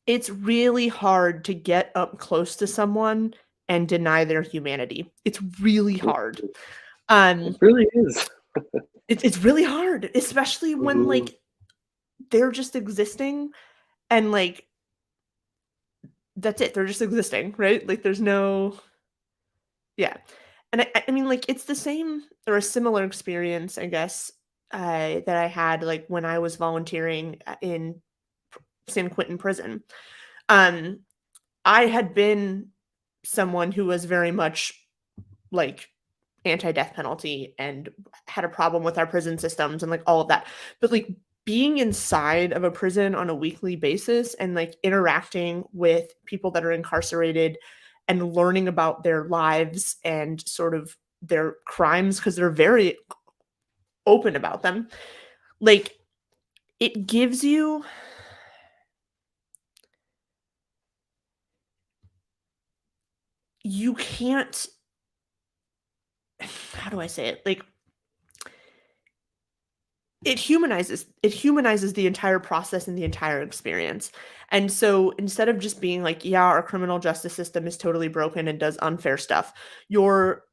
it's really hard to get up close to someone and deny their humanity. It's really hard. It Um, really is. it's really hard, especially when Hmm. like they're just existing and like that's it. They're just existing, right? Like there's no yeah. And I mean, like, it's the same or a similar experience, I guess, that I had, like, when I was volunteering, in San Quentin prison. Um, I had been someone who was very much, like, anti-death penalty and had a problem with our prison systems and, like, all of that. But, like, being inside of a prison on a weekly basis and, like, interacting with people that are incarcerated and learning about their lives and sort of their crimes because 'cause they're very open about them, like, it gives you can't how do I say it? Like, it humanizes the entire process and the entire experience. And so instead of just being like, yeah, our criminal justice system is totally broken and does unfair stuff, you're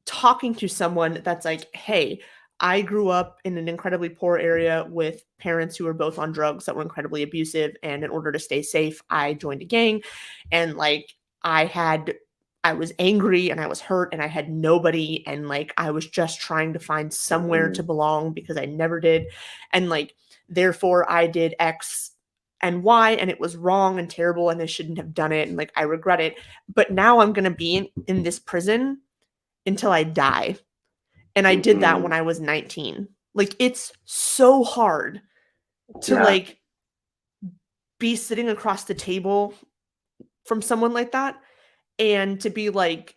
talking to someone that's like, hey, I grew up in an incredibly poor area with parents who were both on drugs that were incredibly abusive. And in order to stay safe, I joined a gang. And like, I was angry and I was hurt and I had nobody. And like, I was just trying to find somewhere to belong because I never did. And like, therefore, I did X and Y and it was wrong and terrible and I shouldn't have done it. And like, I regret it. But now I'm going to be in this prison until I die. And I did that when I was 19. Like, it's so hard to like be sitting across the table from someone like that and to be like,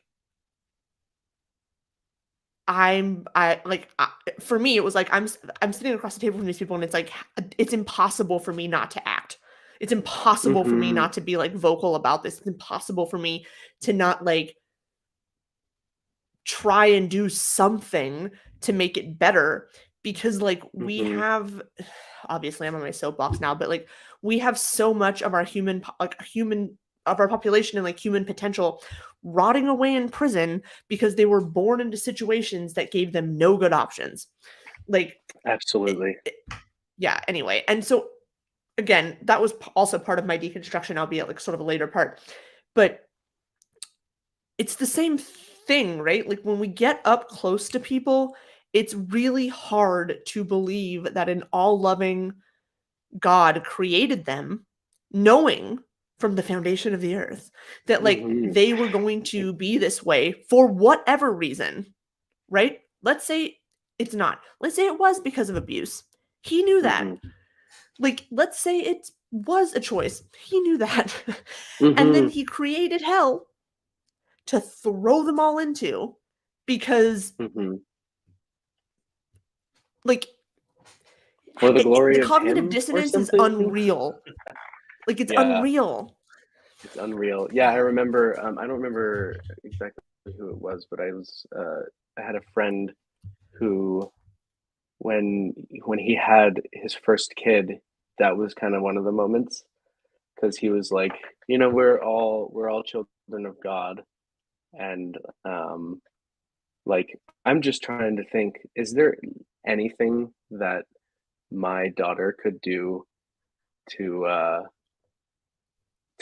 for me, it was like, I'm sitting across the table from these people and it's like, it's impossible for me not to act. It's impossible for me not to be like vocal about this. It's impossible for me to not like try and do something to make it better, because like we have, obviously I'm on my soapbox now, but like we have so much of our of our population and like human potential rotting away in prison because they were born into situations that gave them no good options. Like, Absolutely. yeah, anyway. And so again, that was also part of my deconstruction, albeit like sort of a later part. But it's the same thing, right? Like when we get up close to people, it's really hard to believe that an all-loving God created them, knowing from the foundation of the earth that like they were going to be this way for whatever reason, right? Let's say it's not. Let's say it was because of abuse. He knew that. Like, let's say it was a choice. He knew that. And then he created hell to throw them all into because like For the glory the of cognitive him or dissonance is something. unreal. Like, it's Yeah, unreal. it's unreal. Yeah, I remember. I don't remember exactly who it was, but I had a friend who, when he had his first kid, that was kind of one of the moments, because he was like, we're all children of God, and like, I'm just trying to think, is there anything that my daughter could do to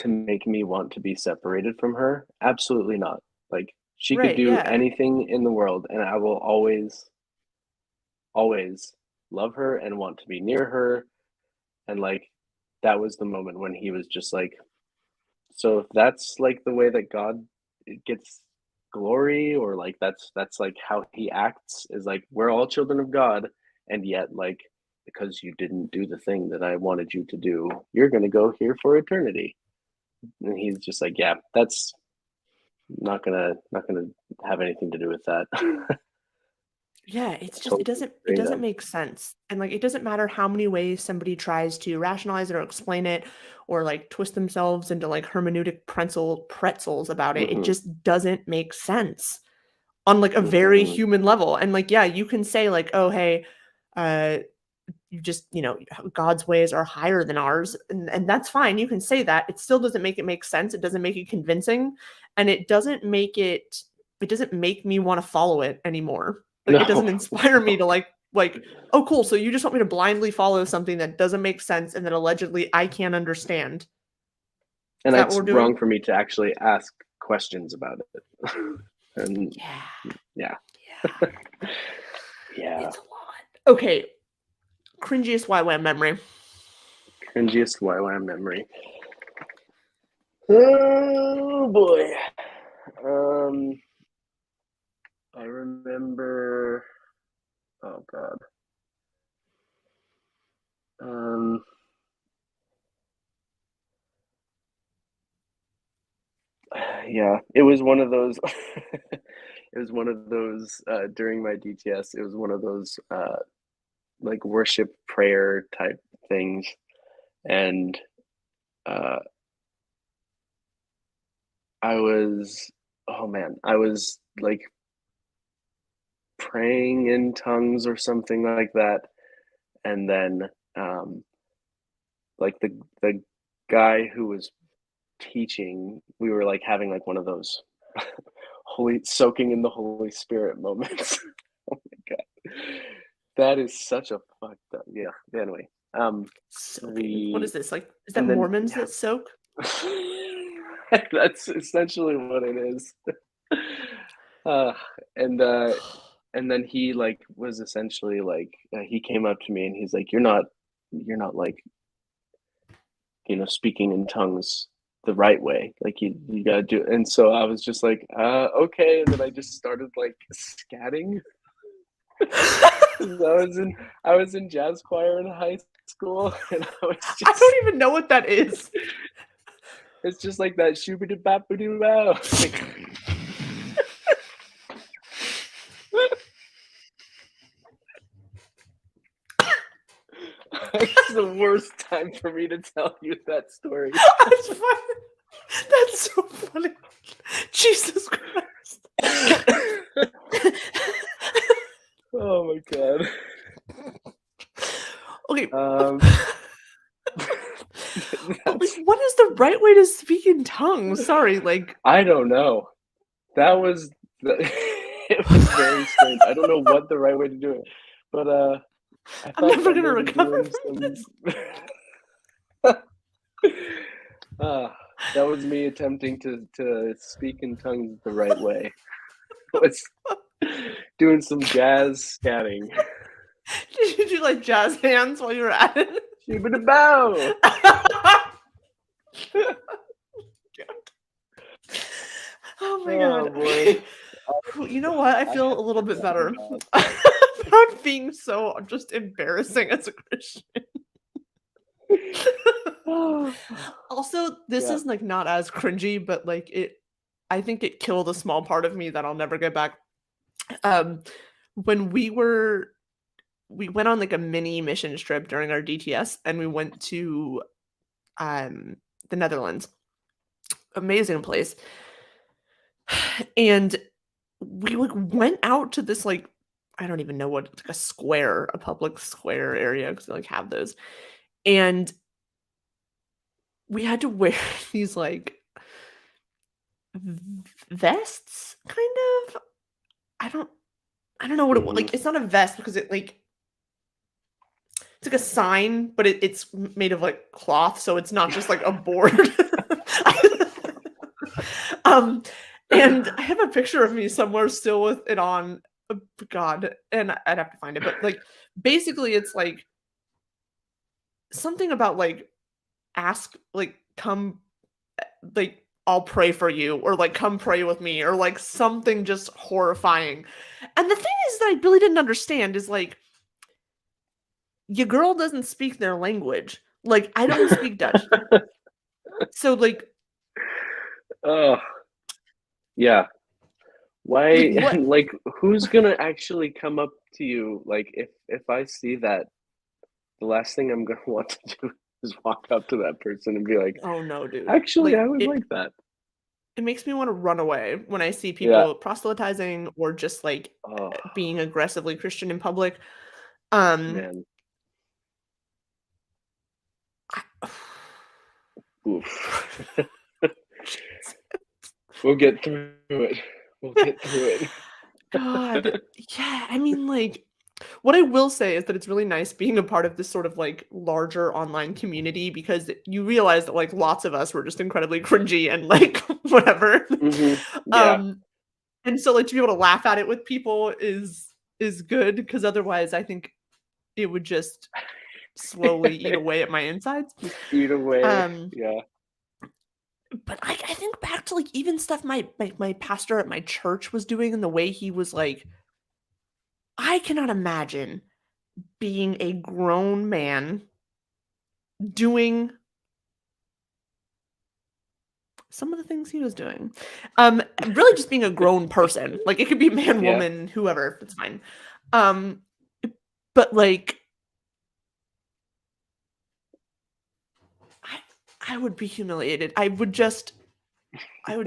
make me want to be separated from her? Absolutely not. Like, she could Right, do yeah. anything in the world and I will always love her and want to be near her. And like, that was the moment when he was just like, so if that's like the way that God gets glory, or like that's like how he acts, is like, we're all children of God, and yet like, because you didn't do the thing that I wanted you to do, you're going to go here for eternity. And he's just like, yeah, that's not gonna have anything to do with that. Yeah, it's just Totally it agree doesn't then. make sense. And like it doesn't matter how many ways somebody tries to rationalize it or explain it or like twist themselves into like hermeneutic pretzels about it. It Mm-hmm. just doesn't make sense on like a very Mm-hmm. human level. And like yeah, you can say like, "Oh, hey, uh you just, God's ways are higher than ours." And that's fine. You can say that. It still doesn't make it make sense. It doesn't make it convincing, and it doesn't make me want to follow it anymore. Like it doesn't No, inspire me to like, oh cool, so you just want me to blindly follow something that doesn't make sense and that allegedly I can't understand. Is and that what it's we're doing? wrong for me to actually ask questions about it. And Yeah. yeah, Yeah. yeah, It's a lot. Okay. Cringiest YWAM memory. cringiest YWAM memory. Oh boy. Um, I remember. Oh god. Um, yeah, it was one of those. It was one of those during my DTS. It was one of those like worship prayer type things, and uh, I was, oh man, I was like praying in tongues or something like that, and then like the guy who was teaching, we were like having like one of those holy soaking in the Holy Spirit moments. Oh my god, that is such a fucked up. Yeah. Anyway, Soaking. What is this? Like, is that and then Mormons that soak? that's essentially what it is. Uh, and uh, and then he like was essentially like he came up to me and he's like, you're not like speaking in tongues the right way. Like you gotta do it. And so I was just like, okay. And then I just started like scatting. I was in jazz choir in high school, and I don't even know what that is. It's just like that shoobity bappity bow. It's the worst time for me to tell you that story. That's funny. That's so funny. Jesus Christ. Oh my god. Okay. Like, what is the right way to speak in tongues? Sorry, like I don't know. That was it was very strange. I don't know what the right way to do it, but I'm never gonna recover from this. That was me attempting to speak in tongues the right way. Was doing some jazz scatting. Did you do like jazz hands while you were at it? Shoobity bow. Oh my god. Boy. You know what? I feel a little bit better about being so just embarrassing as a Christian. Also, this is like not as cringy, but like I think it killed a small part of me that I'll never get back. When we went on like a mini mission trip during our DTS, and we went to the Netherlands. Amazing place. And we like went out to this like, I don't even know what, like a square, a public square area, because they like have those. And we had to wear these like vests, kind of. I don't know what it like. It's not a vest because it like it's like a sign, but it's made of like cloth, so it's not just like a board. And I have a picture of me somewhere still with it on. God, and I'd have to find it, but like basically it's like something about like ask, like come, like I'll pray for you, or like come pray with me, or like something just horrifying. And the thing is that I really didn't understand is like your girl doesn't speak their language. Like I don't speak Dutch. So like yeah. Why like, like who's gonna actually come up to you? Like if I see that, the last thing I'm gonna want to do is walk up to that person and be like, oh no, dude. actually Like, I would like that. It makes me want to run away when I see people proselytizing or just like Oh being aggressively Christian in public. man. Oof. We'll get through it. We'll get through it. God. Yeah, I mean, like, what I will say is that it's really nice being a part of this sort of like larger online community, because you realize that like lots of us were just incredibly cringy and like whatever. Yeah. And so like to be able to laugh at it with people is good, because otherwise I think it would just slowly eat away at my insides. Eat away. Yeah. But I think back to like even stuff my pastor at my church was doing, and the way he was like, I cannot imagine being a grown man doing some of the things he was doing. Really just being a grown person. Like it could be man, woman, whoever, it's fine. But like I would be humiliated. I would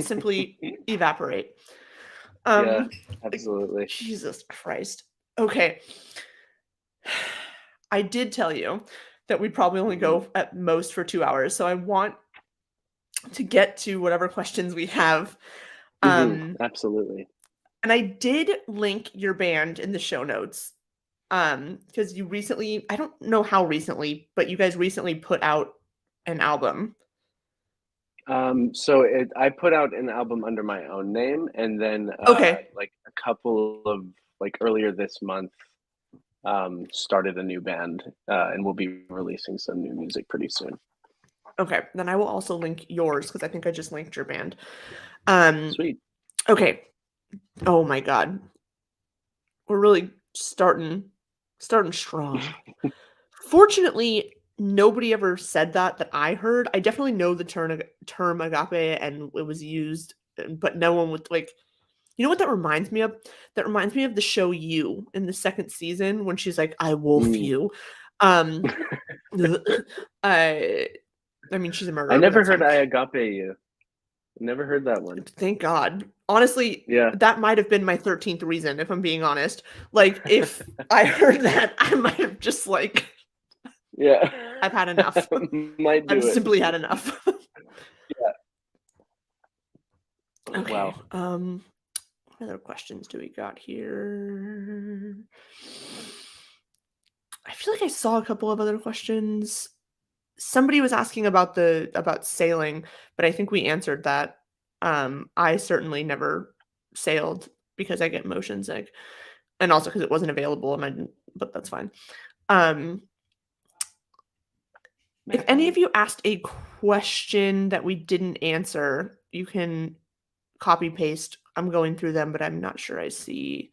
simply evaporate. Yeah, absolutely. Jesus Christ. Okay. I did tell you that we'd probably only go at most for 2 hours. So I want to get to whatever questions we have. Absolutely. And I did link your band in the show notes. Because you recently, I don't know how recently, but you guys recently put out an album. So I put out an album under my own name, and then Okay. like a couple of like earlier this month, started a new band, and we'll be releasing some new music pretty soon. Okay. Then I will also link yours because I think I just linked your band. Sweet. Okay. Oh my God. We're really starting strong. Fortunately, nobody ever said that I heard. I definitely know the term agape, and it was used, but no one would like. You know what that reminds me of? That reminds me of the show You in the second season when she's like, "I wolf you." Um, I mean, she's a murderer. I never but that's heard fine. I agape you. Never heard that one. Thank God. Honestly, Yeah. that might have been my 13th reason, if I'm being honest. Like, if I heard that, I might have just like, Yeah. I've had enough. Might do I've it. simply had enough. Yeah. Okay. Wow. What other questions do we got here? I feel like I saw a couple of other questions. Somebody was asking about sailing, but I think we answered that. I certainly never sailed because I get motion sick, and also because it wasn't available, and I didn't. But that's fine. If any of you asked a question that we didn't answer, you can copy paste. I'm going through them, but I'm not sure I see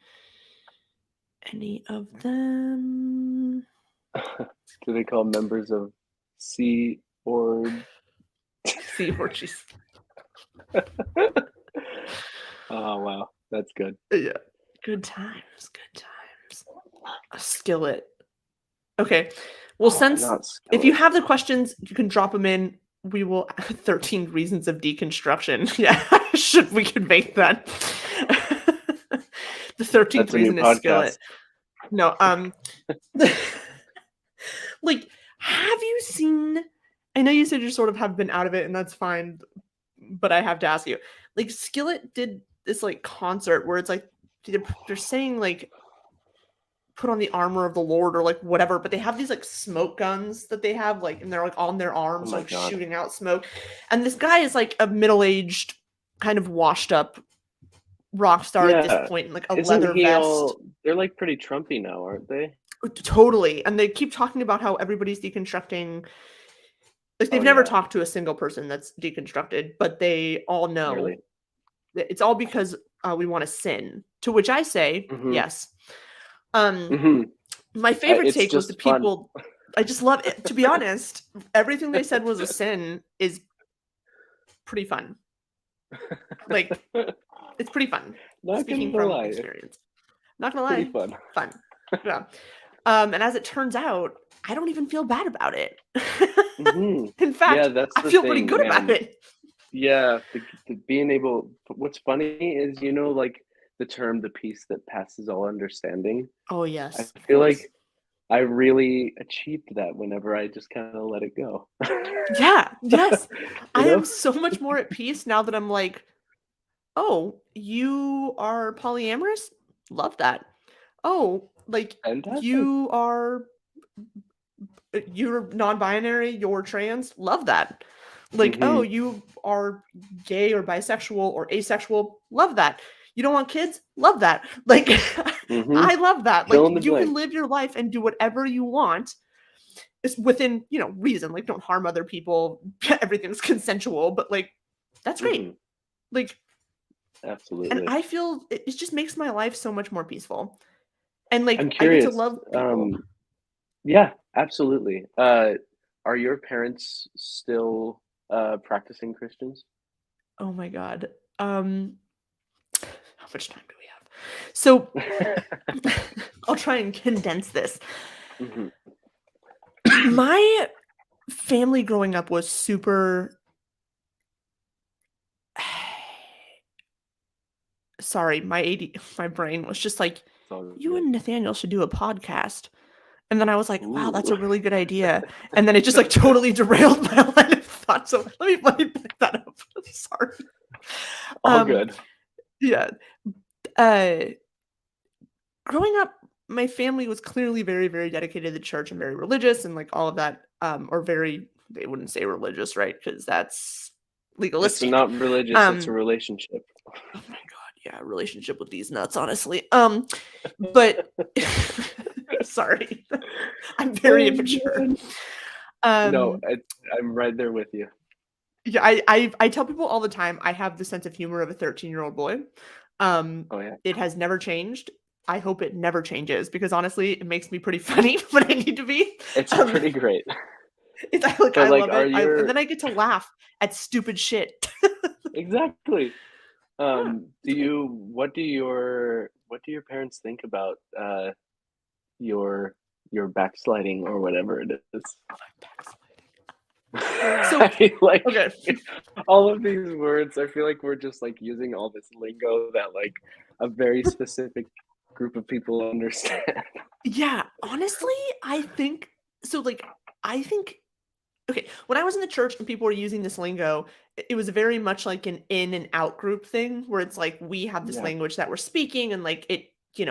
any of them. Do they call members of Sea Org? Sea orgies. Oh wow, that's good. Yeah. Good times. A skillet. Okay. Well, since if you have the questions, you can drop them in. We will 13 reasons of deconstruction. Yeah, we could make that. The 13th reason is skillet. No, like, have you seen, I know you said you sort of have been out of it and that's fine, but I have to ask you, like, Skillet did this like concert where it's like they're saying like put on the armor of the Lord or like whatever, but they have these like smoke guns that they have like, and they're like on their arms, like shooting out smoke. And this guy is like a middle-aged, kind of washed up rock star at this point, in like a leather vest. They're like pretty Trumpy now, aren't they? Totally. And they keep talking about how everybody's deconstructing. Like they've never talked to a single person that's deconstructed, but they all know that it's all because we want to sin. To which I say, yes. My favorite take was the people. I just love it. To be honest, everything they said was a sin is pretty fun. Like, it's pretty fun. Speaking from experience. Not gonna lie. Pretty fun. Fun. Yeah. And as it turns out, I don't even feel bad about it. In fact, I feel pretty good about it. Yeah, the being able. What's funny is, you know, like the term "the peace that passes all understanding." Oh yes. I feel like I really achieved that whenever I just kind of let it go. Yeah. Yes. I am so much more at peace now that I'm like, oh, you are polyamorous? Love that. Oh, like Fantastic. you're non-binary, you're trans? Love that. Like, oh, you are gay or bisexual or asexual? Love that. You don't want kids? Love that. Like, I love that. Like, you can live your life and do whatever you want. It's within, you know, reason. Like, don't harm other people. Everything's consensual, but like, that's great. Like, absolutely. And I feel it just makes my life so much more peaceful. And like, I'm curious. I get to love people. Yeah, absolutely. Are your parents still practicing Christians? Oh my God. How much time do we have? So I'll try and condense this. My family growing up was super. Sorry, my brain was just like, you and Nathanael should do a podcast. And then I was like, wow, that's Ooh. a really good idea. And then it just like totally derailed my line of thought. So let me pick that up. Sorry. All Um, good. yeah. Uh, growing up, my family was clearly very, very dedicated to the church and very religious and like all of that. Or very, they wouldn't say religious, right? Because that's It's legalistic. not religious, it's a Um, relationship. oh my god, yeah, relationship with these nuts, honestly. But sorry, I'm very Oh immature. man. No, Um, I'm right there with you. yeah, I tell people all the time I have the sense of humor of a 13-year-old boy. Um, Oh yeah. it has never changed. I hope it never changes because honestly, it makes me pretty funny when I need to be. It's Um, pretty great. it's I like But I like love are it. And your then I get to laugh at stupid shit. exactly. Yeah, Do it's great. you what do your parents think about your your backsliding or whatever it is? So I like okay. all of these words. I feel like we're just like using all this lingo that like a very specific group of people understand. Yeah, honestly, I think so. Like, I think okay, when I was in the church and people were using this lingo, it was very much like an in and out group thing where it's like we have this Yeah. language that we're speaking and like it,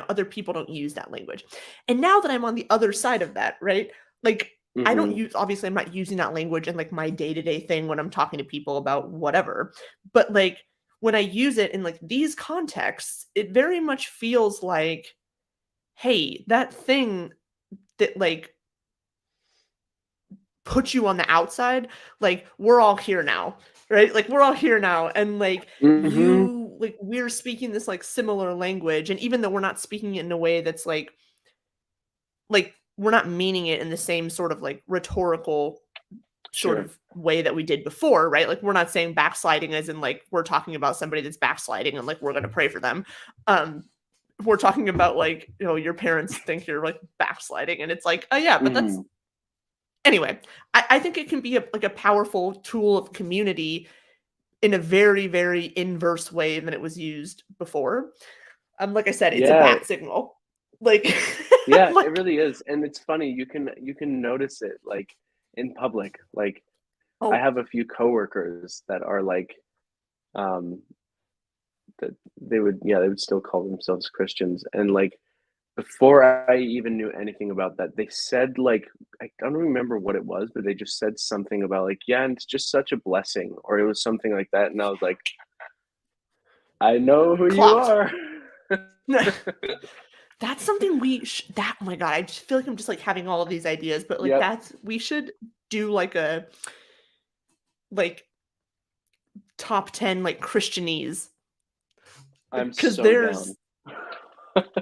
other people don't use that language. And now that I'm on the other side of that, right? Like I don't Mhm. use obviously I'm not using that language in like my day-to-day thing when I'm talking to people about whatever. But like when I use it in like these contexts, it very much feels like, hey, that thing that like put you on the outside, like we're all here now, right? Like we're all here now and like Mhm. you like we're speaking this like similar language and even though we're not speaking it in a way that's like we're not meaning it in the same sort of like rhetorical sort Sure. of way that we did before, right? Like we're not saying backsliding as in like we're talking about somebody that's backsliding and like we're going to pray for them. Um we're talking about like, your parents think you're like backsliding and it's like, oh yeah, but that's Mhm. anyway, I think it can be like a powerful tool of community in a very, very inverse way than it was used before. Like I said, it's a Yeah. bat signal. Like, Yeah, I'm it like, really is. And it's funny, you can notice it like in public. Like I oh, have a few coworkers that are like um that they would still call themselves Christians. And like before I even knew anything about that, they said like I don't remember what it was, but they just said something about like, yeah, and it's just such a blessing, or it was something like that. And I was like, I know who you clocked. are. That's something that, oh my God, I just feel like I'm just like having all of these ideas, but like Yep, we should do like a, like top 10 like Christianese I'm because so down.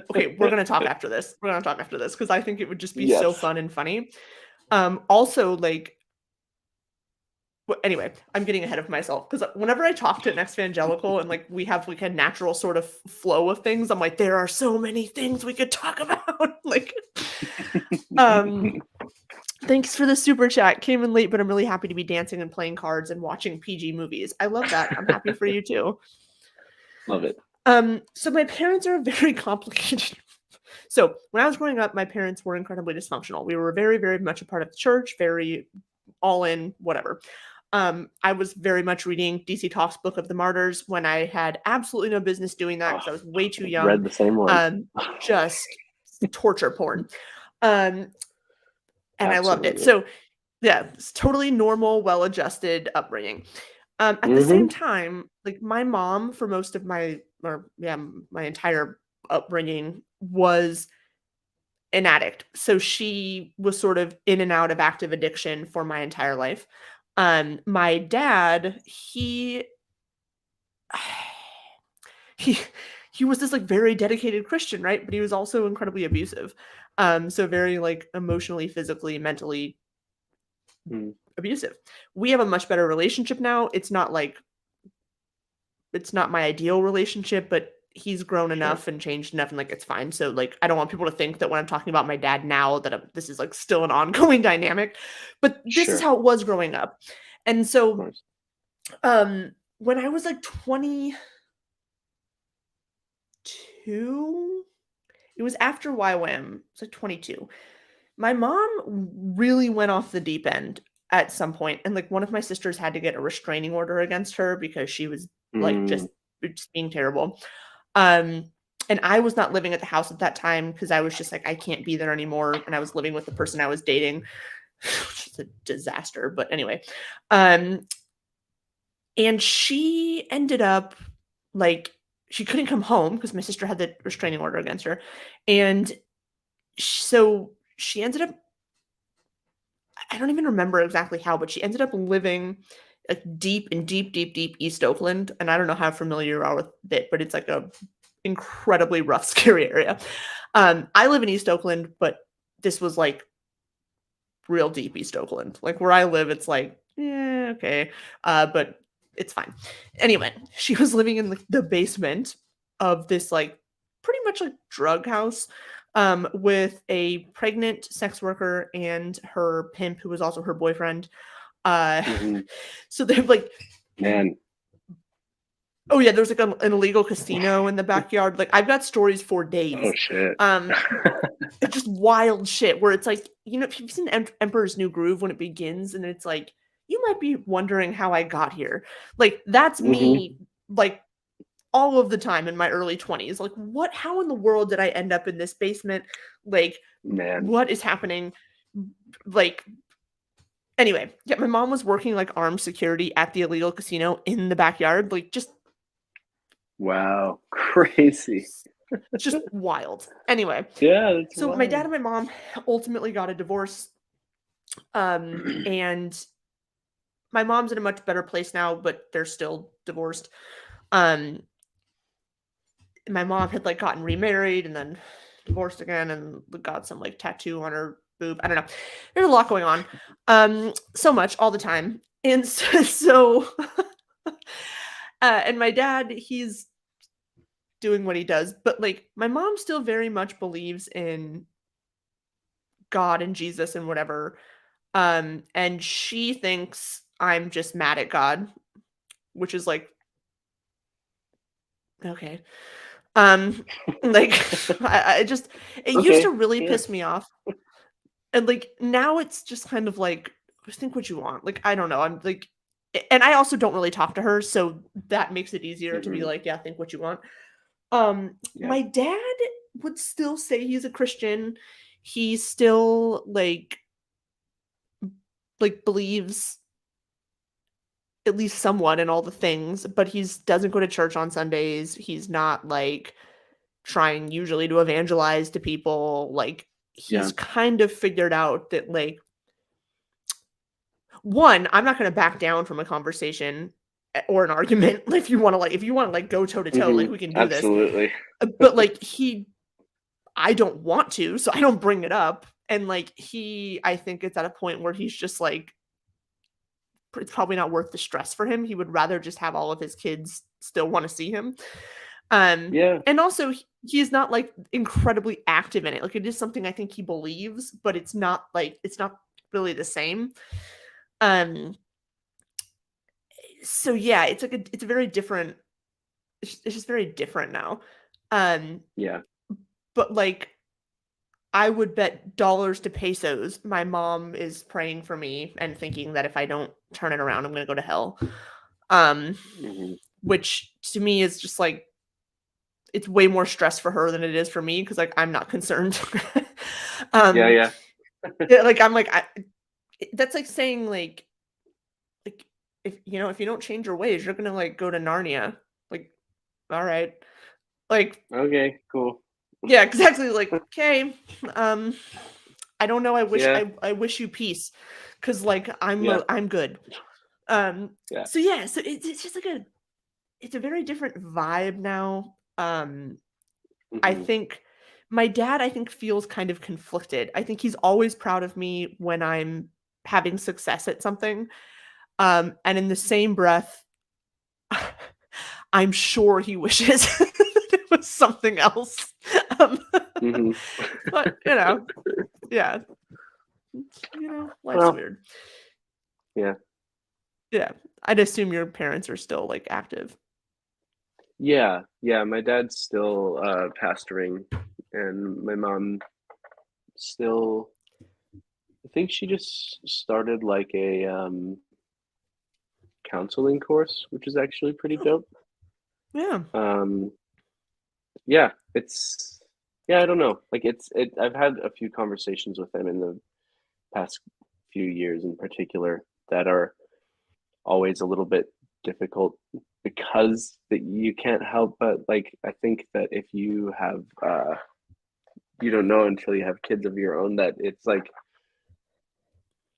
okay, we're gonna talk after this. We're gonna talk after this because I think it would just be so Yes. fun and funny. Also, like, anyway, I'm getting ahead of myself because whenever I talk to an evangelical and like we have like a natural sort of flow of things, I'm like, there are so many things we could talk about. Like, um, thanks for the super chat. Came in late, but I'm really happy to be dancing and playing cards and watching PG movies. I love that. I'm happy for you too. Love it. So my parents are very complicated. So when I was growing up, my parents were incredibly dysfunctional. We were very, very much a part of the church, very all in, whatever. I was very much reading DC Talk's Book of the Martyrs when I had absolutely no business doing that Oh, because I was way too young. read the same one. Just torture porn. Um, and I loved it. Absolutely. So yeah, it's totally normal, well-adjusted upbringing. At the same Mhm. time, like my mom for most of my entire upbringing was an addict. So she was sort of in and out of active addiction for my entire life. My dad, he he was this like very dedicated Christian, right? But he was also incredibly abusive. So very like emotionally, physically, mentally Mm, abusive. We have a much better relationship now. It's not my ideal relationship, but he's grown sure. enough and changed enough and like it's fine. So like I don't want people to think that when I'm talking about my dad now that this is like still an ongoing dynamic, but this is Sure. how it was growing up. And Of so course. when I was like 22, it was after YWAM, it's like 22. My mom really went off the deep end at some point, and, like, one of my sisters had to get a restraining order against her because she was, like, Mm, just being terrible. Um, and I was not living at the house at that time because I was just like, "I can't be there anymore," and I was living with the person I was dating, which is a disaster, but anyway. Um, and she ended up, like she couldn't come home because my sister had the restraining order against her, and so she ended up I don't even remember exactly how, but she ended up living, like, deep in deep, deep, deep East Oakland, and I don't know how familiar you are with it, but it's, like, a incredibly rough, scary area. I live in East Oakland, but this was, like, real deep East Oakland. Like, where I live, it's like, "Yeah, okay," but it's fine. Anyway, she was living in the basement of this, like, pretty much, like, drug house, with a pregnant sex worker and her pimp, who was also her boyfriend. Uh, mhm. so they've, like Man. oh, yeah, there's, like, an illegal casino in the backyard. Like, I've got stories for Oh days. shit. Um, it's just wild shit where it's like, if you've seen Emperor's New Groove when it begins, and it's like, you might be wondering how I got here. Like, that's Hmm. me, like, all of the time in my early 20s. Like, how in the world did I end up in this basement? Like, Man. what is happening? Like, anyway, yeah, my mom was working like armed security at the illegal casino in the backyard. Like, Wow. Crazy. just wild. Anyway, Yeah, that's so my dad wild. and my mom ultimately got a divorce. And my mom's in a much better place now, but they're still divorced. Um, my mom had like gotten remarried and then divorced again and got some like tattoo on her boob. I don't know. There's a lot going on. So much all the time. And so and my dad, he's doing what he does, but like my mom still very much believes in God and Jesus and whatever. And she thinks I'm just mad at God, which is like, okay. Um, like I just it used to Okay. really Yeah. piss me off. And like now it's just kind of like think what you want. Like I don't know. I'm like and I also don't really talk to her, so that makes it easier to be Hmm. like, yeah, think what you want. Yeah. My dad would still say he's a Christian. He still believes at least somewhat in all the things, but he's doesn't go to church on Sundays. He's not like trying usually to evangelize to people. Like Yeah. he's kind of figured out that like one, I'm not going to back down from a conversation or an argument. If you want to like go toe to toe, Hmm. like we can do this. Absolutely. But like I don't want to, so I don't bring it up. And like I think it's at a point where he's just like it's probably not worth the stress for him. He would rather just have all of his kids still want to see him. Yeah. And also he's not like incredibly active in it. Like it is something I think he believes, but it's not really the same. Um so yeah, it's a very different it's just very different now. Um Yeah. but like I would bet dollars to pesos my mom is praying for me and thinking that if I don't turn it around, I'm going to go to hell. Um Hmm. which to me is just like it's way more stress for her than it is for me because like I'm not concerned. Yeah. um Yeah. yeah, like I'm like that's like saying like if you don't change your ways, you're gonna like go to Narnia. Like, all right. Like, Okay. Cool. yeah, exactly. Like, okay. Um, I don't know. Yeah. I wish you peace. Cause like Yeah. I'm good. Yeah. So yeah, so it's just like it's a very different vibe now. I Hmm. think my dad, I think, feels kind of conflicted. I think he's always proud of me when I'm having success at something. And in the same breath, I'm sure he wishes it was something else. Um, Hmm. but yeah, life's Well. weird. Yeah. Yeah, I'd assume your parents are still like active. Yeah. Yeah. My dad's still pastoring, and my mom still. think she just started like a counseling course, which is actually pretty dope. Yeah. Yeah, I don't know. Like I've had a few conversations with them in the past few years in particular that are always a little bit difficult because that you can't help but like I think that if you have you don't know until you have kids of your own that it's like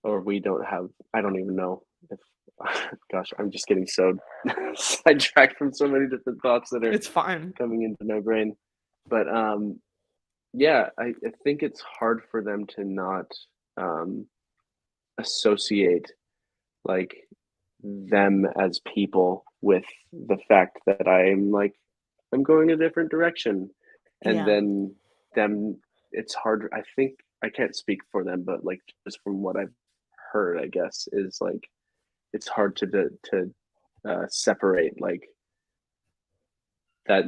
or we don't have I don't even know if gosh I'm just getting so sidetracked from so many different thoughts that are It's fine. coming into my brain but yeah I think it's hard for them to not associate like them as people with the fact that I'm going a different direction and Yeah. then them it's hard I think I can't speak for them but like just from what I've heard I guess is like it's hard to separate like that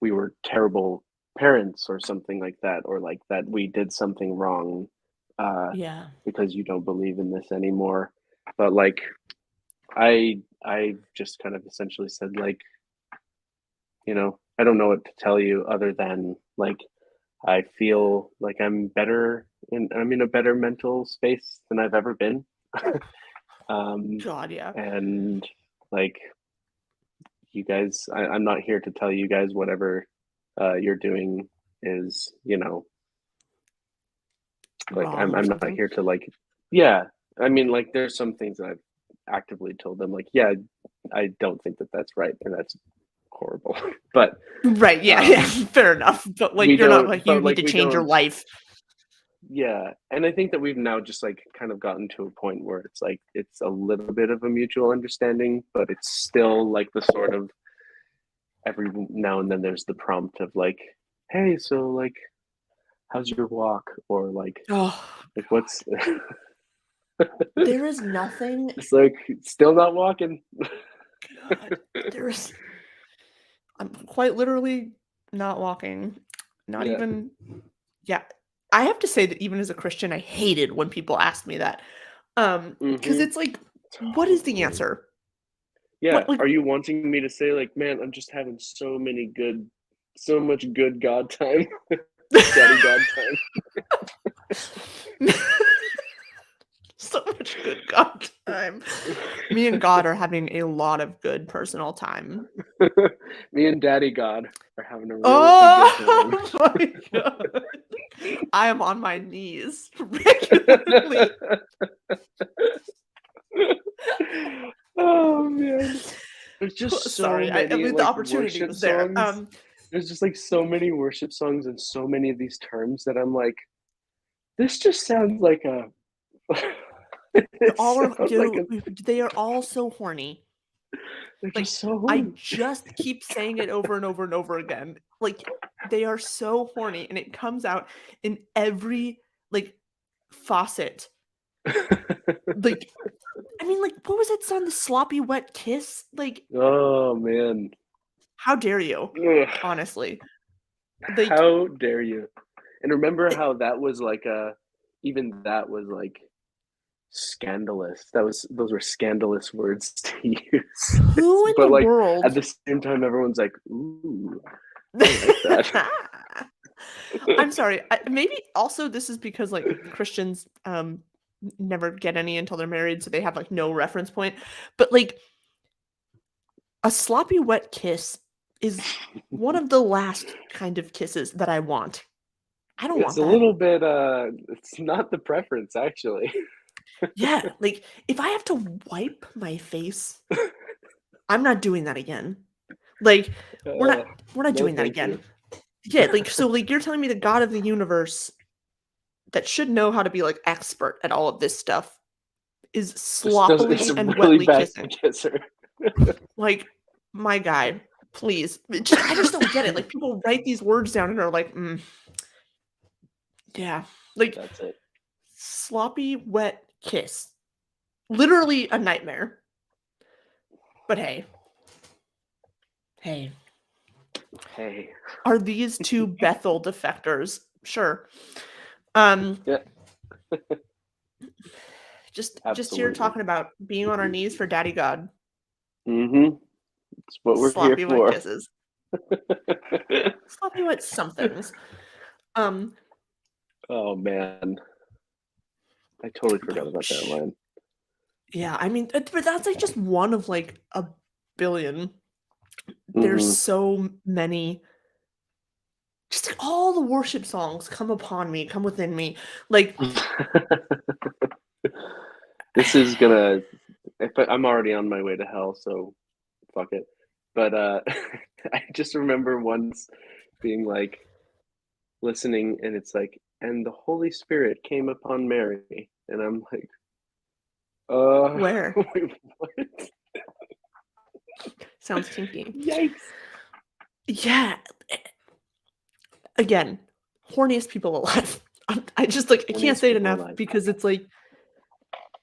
we were terrible parents or something like that or like that we did something wrong Yeah. because you don't believe in this anymore but like I just kind of essentially said like I don't know what to tell you other than like I feel like I'm in a better mental space than I've ever been God, yeah. and like you guys I'm not here to tell you guys whatever you're doing is like Wrong or I'm not something. here to like yeah I mean like there's some things that I've actively told them like yeah I don't think that that's right and that's horrible but Right. Yeah. Yeah. Fair enough. But like, we you're not don't like, you but need like to we change your don't life. yeah and I think that we've now just like kind of gotten to a point where it's like it's a little bit of a mutual understanding but it's still like the sort of every now and then there's the prompt of like hey so like how's your walk or Oh, like what's there is nothing. it's like still not walking God, I'm quite literally not walking. Not yeah even, yeah. I have to say that even as a Christian, I hated when people asked me that. Because mm-hmm. it's like, what is the Totally. answer? Yeah. What, like, Are you wanting me to say like, man, I'm just having so much good God time, Daddy God time. so much good God time. Me and God are having a lot of good personal time. Me and Daddy God are having a really good time. Oh my God. I am on my knees regularly. Oh man. There's just so Sorry, I many mean, the like opportunity worship was there. songs. There's just like so many worship songs and so many of these terms that I'm like, this just sounds like a it All are, sounds like a they are all so horny. they're Like, just so I horny. just keep saying it over and over and over again. Like, they are so horny, and it comes out in every, like, faucet. Like, I mean, like, what was that song, The Sloppy Wet Kiss? Like, Oh man. how dare you? Ugh. Honestly. Like, How dare you? And remember it how that was like even that was like scandalous. Those were scandalous words to use. who in the But like at world. the same time everyone's like, ooh, I like that. I'm sorry. Maybe also this is because like Christians never get any until they're married, so they have like no reference point. But like a sloppy wet kiss is one of the last kind of kisses that I want. I don't It's want a that. little bit it's not the preference actually. Yeah, like if I have to wipe my face, I'm not doing that again. Like we're Uh, not we're not no doing that thank you. again. Yeah, like so like you're telling me the God of the universe that should know how to be like expert at all of this stuff is It's sloppily a and really wetly bad kissing. kisser. Like, my guy, please. I just don't get it. Like people write these words down and are like, yeah. Like That's it. sloppy wet kiss. Literally a nightmare. But hey. Hey. Hey. Are these two Bethel defectors? Sure. Um Yeah. Just Absolutely. here talking about being on our knees for Daddy God. Mm-hmm. It's what we're Sloppy here wet for. kisses. Sloppy wet somethings. Oh man, I totally forgot about that line. Yeah, I mean, but that's like just one of like a billion. There's so many. Just like all the worship songs come upon me, come within me. Like this is gonna. I'm already on my way to hell, so fuck it. But I just remember once being like listening, and it's like, and the Holy Spirit came upon Mary, and I'm like, where? wait, what? Sounds kinky. Yikes! Yeah. Again, horniest people alive. I just like I can't Horniest say it people enough alive. because it's like,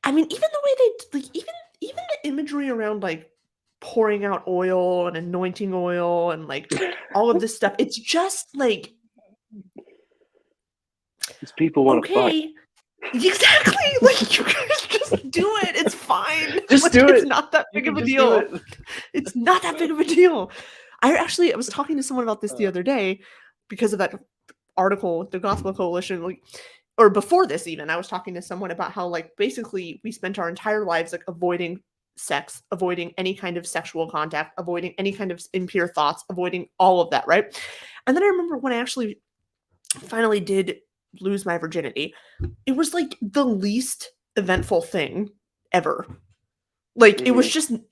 I mean, even the way they like even the imagery around like pouring out oil and anointing oil and like all of this stuff. It's just like These people want to fuck. okay. Exactly. Like you guys just do it. It's fine. Just like, do it's it. not that You big can of a just do deal. it. It's not that big of a deal. I was talking to someone about this the other day because of that article, the Gospel Coalition, like, or before this even, I was talking to someone about how like basically we spent our entire lives like avoiding sex, avoiding any kind of sexual contact, avoiding any kind of impure thoughts, avoiding all of that, right? And then I remember when I actually finally did lose my virginity, it was like the least eventful thing ever. Like it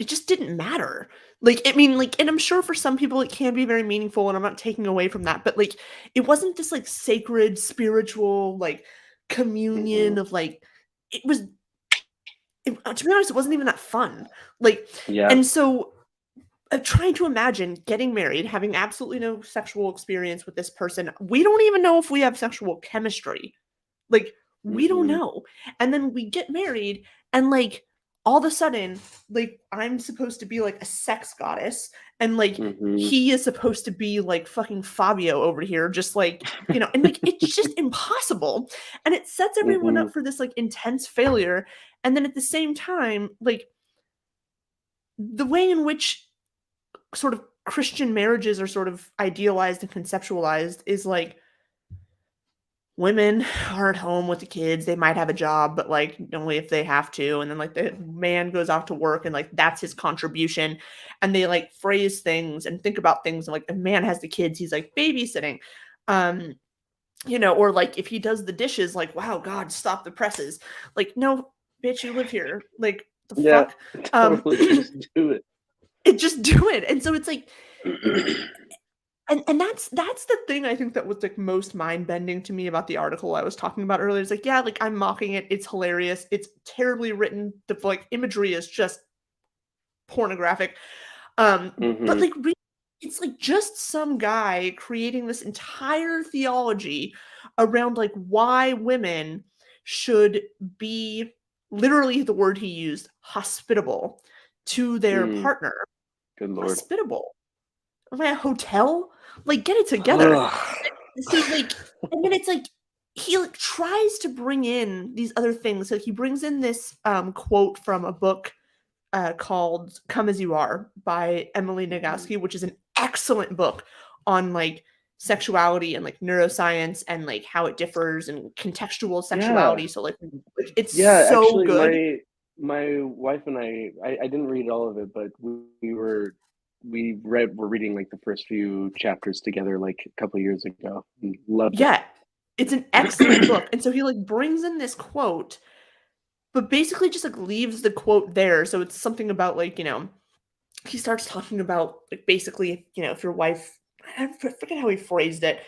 just didn't matter. Like I mean, like, and I'm sure for some people it can be very meaningful, and I'm not taking away from that, but like it wasn't this like sacred spiritual like communion of like it was to be honest, it wasn't even that fun. Like Yeah. and so trying to imagine getting married, having absolutely no sexual experience with this person. We don't even know if we have sexual chemistry. Like, we don't know. And then we get married, and like all of a sudden, like I'm supposed to be like a sex goddess, and like he is supposed to be like fucking Fabio over here, just like, you know, and like it's just impossible. And it sets everyone up for this like intense failure. And then at the same time, like the way in which sort of Christian marriages are sort of idealized and conceptualized is like women are at home with the kids. They might have a job, but like only if they have to. And then like the man goes off to work and like that's his contribution. And they like phrase things and think about things. And like a man has the kids, he's like babysitting. You know, or like if he does the dishes, like, wow, God, stop the presses. Like, no, bitch, you live here. Like the fuck. Totally just do it. Just do it. And so it's like and that's the thing I think that was like most mind-bending to me about the article I was talking about earlier. It's like, yeah, like I'm mocking it. It's hilarious. It's terribly written. The like imagery is just pornographic. But like it's like just some guy creating this entire theology around like why women should be, literally the word he used, hospitable to their partner. Good Lord. Hospitable. Am I a hotel? Like, get it together. So, like, and then it's like he like tries to bring in these other things. Like he brings in this quote from a book called "Come as You Are" by Emily Nagoski, which is an excellent book on like sexuality and like neuroscience and like how it differs and contextual sexuality. So like it's so actually, good. my wife and I didn't read all of it, but we're reading like the first few chapters together like a couple of years ago. Loved it. Yeah, it's an excellent book. And so he like brings in this quote, but basically just like leaves the quote there. So it's something about like, you know, he starts talking about like basically, you know, if your wife, I forget how he phrased it,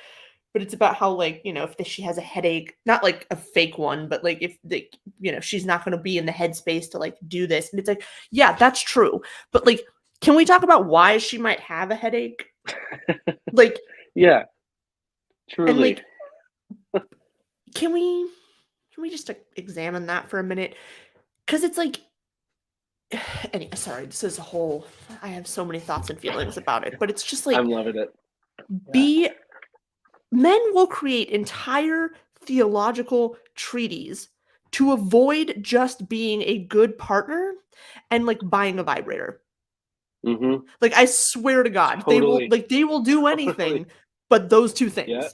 but it's about how like, you know, if she has a headache, not like a fake one, but like if the, you know, she's not going to be in the headspace to like do this. And it's like, yeah, that's true. But like, can we talk about why she might have a headache? Like, yeah, truly. And like, can we just like, examine that for a minute? Because it's like, anyway, sorry, this is a whole, I have so many thoughts and feelings about it, but it's just like, I'm loving it. Men will create entire theological treatises to avoid just being a good partner and like buying a vibrator. Mm-hmm. Like, I swear to God, they will do anything but those two things. Yeah.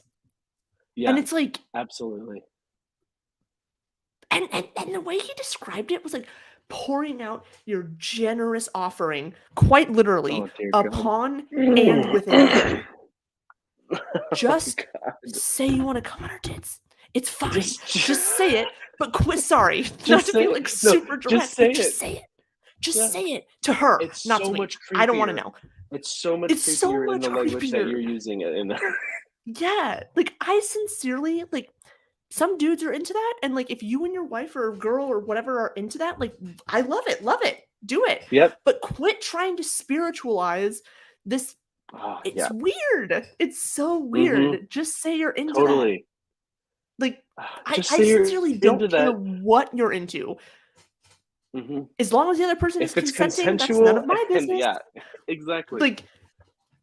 Yeah. And it's like, absolutely. and the way he described it was like pouring out your generous offering, quite literally, upon and within you. Just say you want to come on our tits. It's fine. Just say it, but quit. Sorry, not to be like super dramatic, but just say it. Just say it to her, It's not so to me. much creepier. I don't want to know. It's so much creepier in the language that you're using it in. Yeah, like, I sincerely, like, some dudes are into that, and like, if you and your wife or girl or whatever are into that, like, I love it, do it. Yep. But quit trying to spiritualize this. It's weird. It's so weird. Just say you're into that. Like, I sincerely don't care what you're into. Mm-hmm. As long as the other person is consenting, that's none of my business. Yeah, exactly. Like,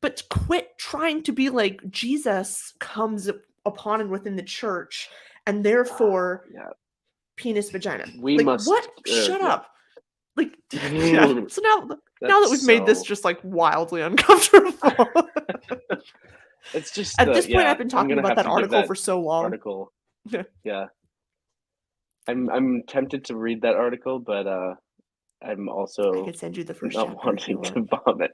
but quit trying to be like, Jesus comes upon and within the church, and therefore penis vagina. We like, must what? Shut up. Like, yeah. So now that we've made this just like wildly uncomfortable. It's just at this point I've been talking about that article for so long. Yeah. I'm tempted to read that article, but I'm also I could send you the first not wanting to vomit.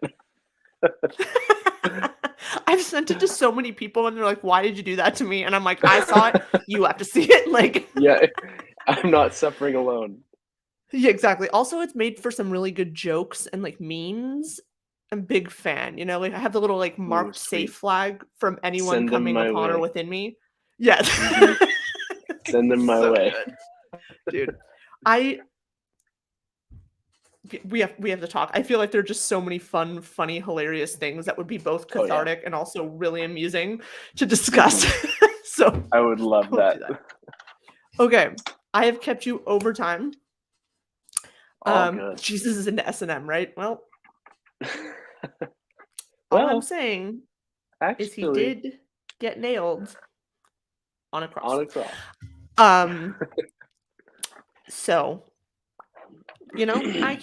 I've sent it to so many people and they're like, why did you do that to me? And I'm like, I saw it, you have to see it. Like, yeah, I'm not suffering alone. Yeah, exactly. Also, it's made for some really good jokes and like memes. I'm a big fan, you know, like, I have the little like marked safe flag from anyone coming upon or within me. Yeah. Send them my way. Dude, we have to talk. I feel like there are just so many fun, funny, hilarious things that would be both cathartic and also really amusing to discuss. So I would love that. Okay, I have kept you over time. Good. Jesus is into S&M, right? Well, all I'm saying is he did get nailed on a cross. So, you know, I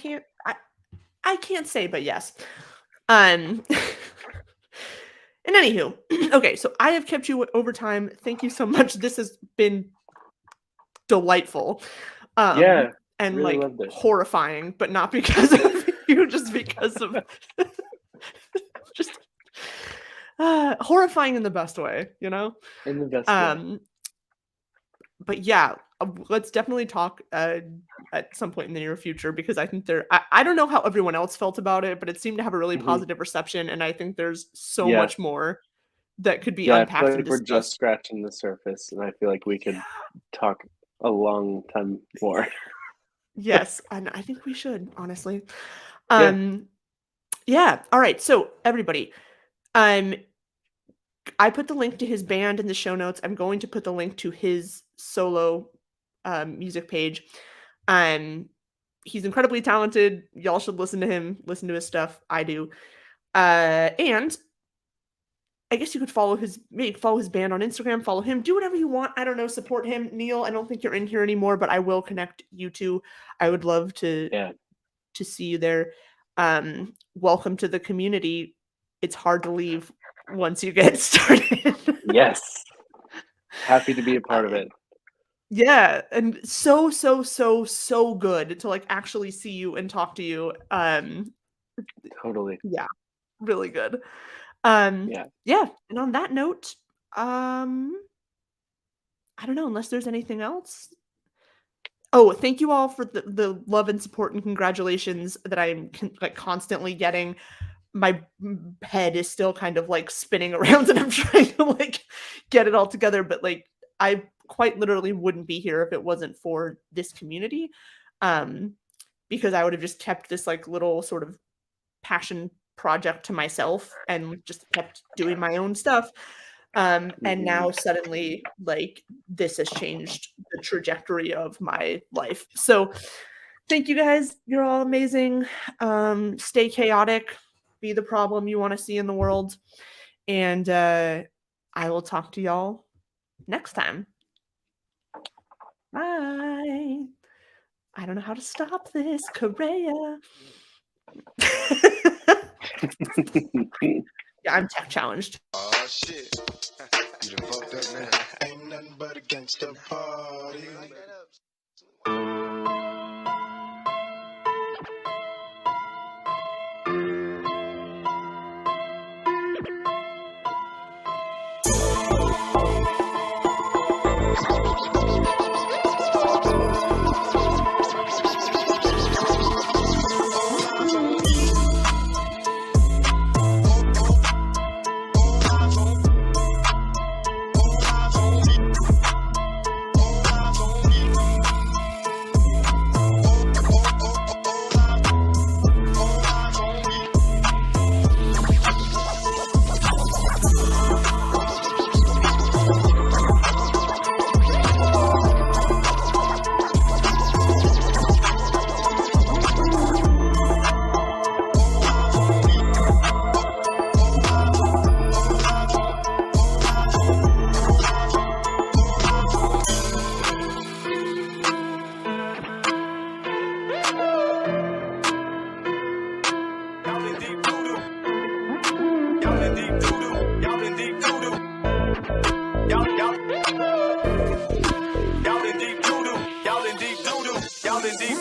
can't say but yes. And anywho, okay, so I have kept you over time. Thank you so much. This has been delightful. And really like horrifying, but not because of you, just because of just horrifying in the best way, you know? In the best way. But yeah, let's definitely talk at some point in the near future, because I think I don't know how everyone else felt about it, but it seemed to have a really positive reception, and I think there's so much more that could be unpacked. I feel like we're just scratching the surface, and I feel like we could talk a long time more. Yes, and I think we should, honestly. Yeah. All right. So everybody, I put the link to his band in the show notes. I'm going to put the link to his solo music page. He's incredibly talented. Y'all should listen to him, listen to his stuff. I do. And I guess you could follow his band on Instagram, follow him, do whatever you want. I don't know, support him. Neil, I don't think you're in here anymore, but I will connect you two. I would love to see you there. Welcome to the community. It's hard to leave once you get started. Yes. Happy to be a part of it. Yeah, and so good to like actually see you and talk to you. Totally. Yeah, really good. Yeah, and on that note, I don't know, unless there's anything else. Oh, thank you all for the love and support and congratulations that I'm like constantly getting. My head is still kind of like spinning around and I'm trying to like get it all together, but like I quite literally wouldn't be here if it wasn't for this community, because I would have just kept this like little sort of passion project to myself and just kept doing my own stuff. And now suddenly, like, this has changed the trajectory of my life. So thank you guys. You're all amazing. Stay chaotic. Be the problem you want to see in the world. And I will talk to y'all next time. I don't know how to stop this, Correa. Yeah, I'm tech challenged. Oh shit. You done fucked up now. Ain't nothing but a gangster party. Y'all in deep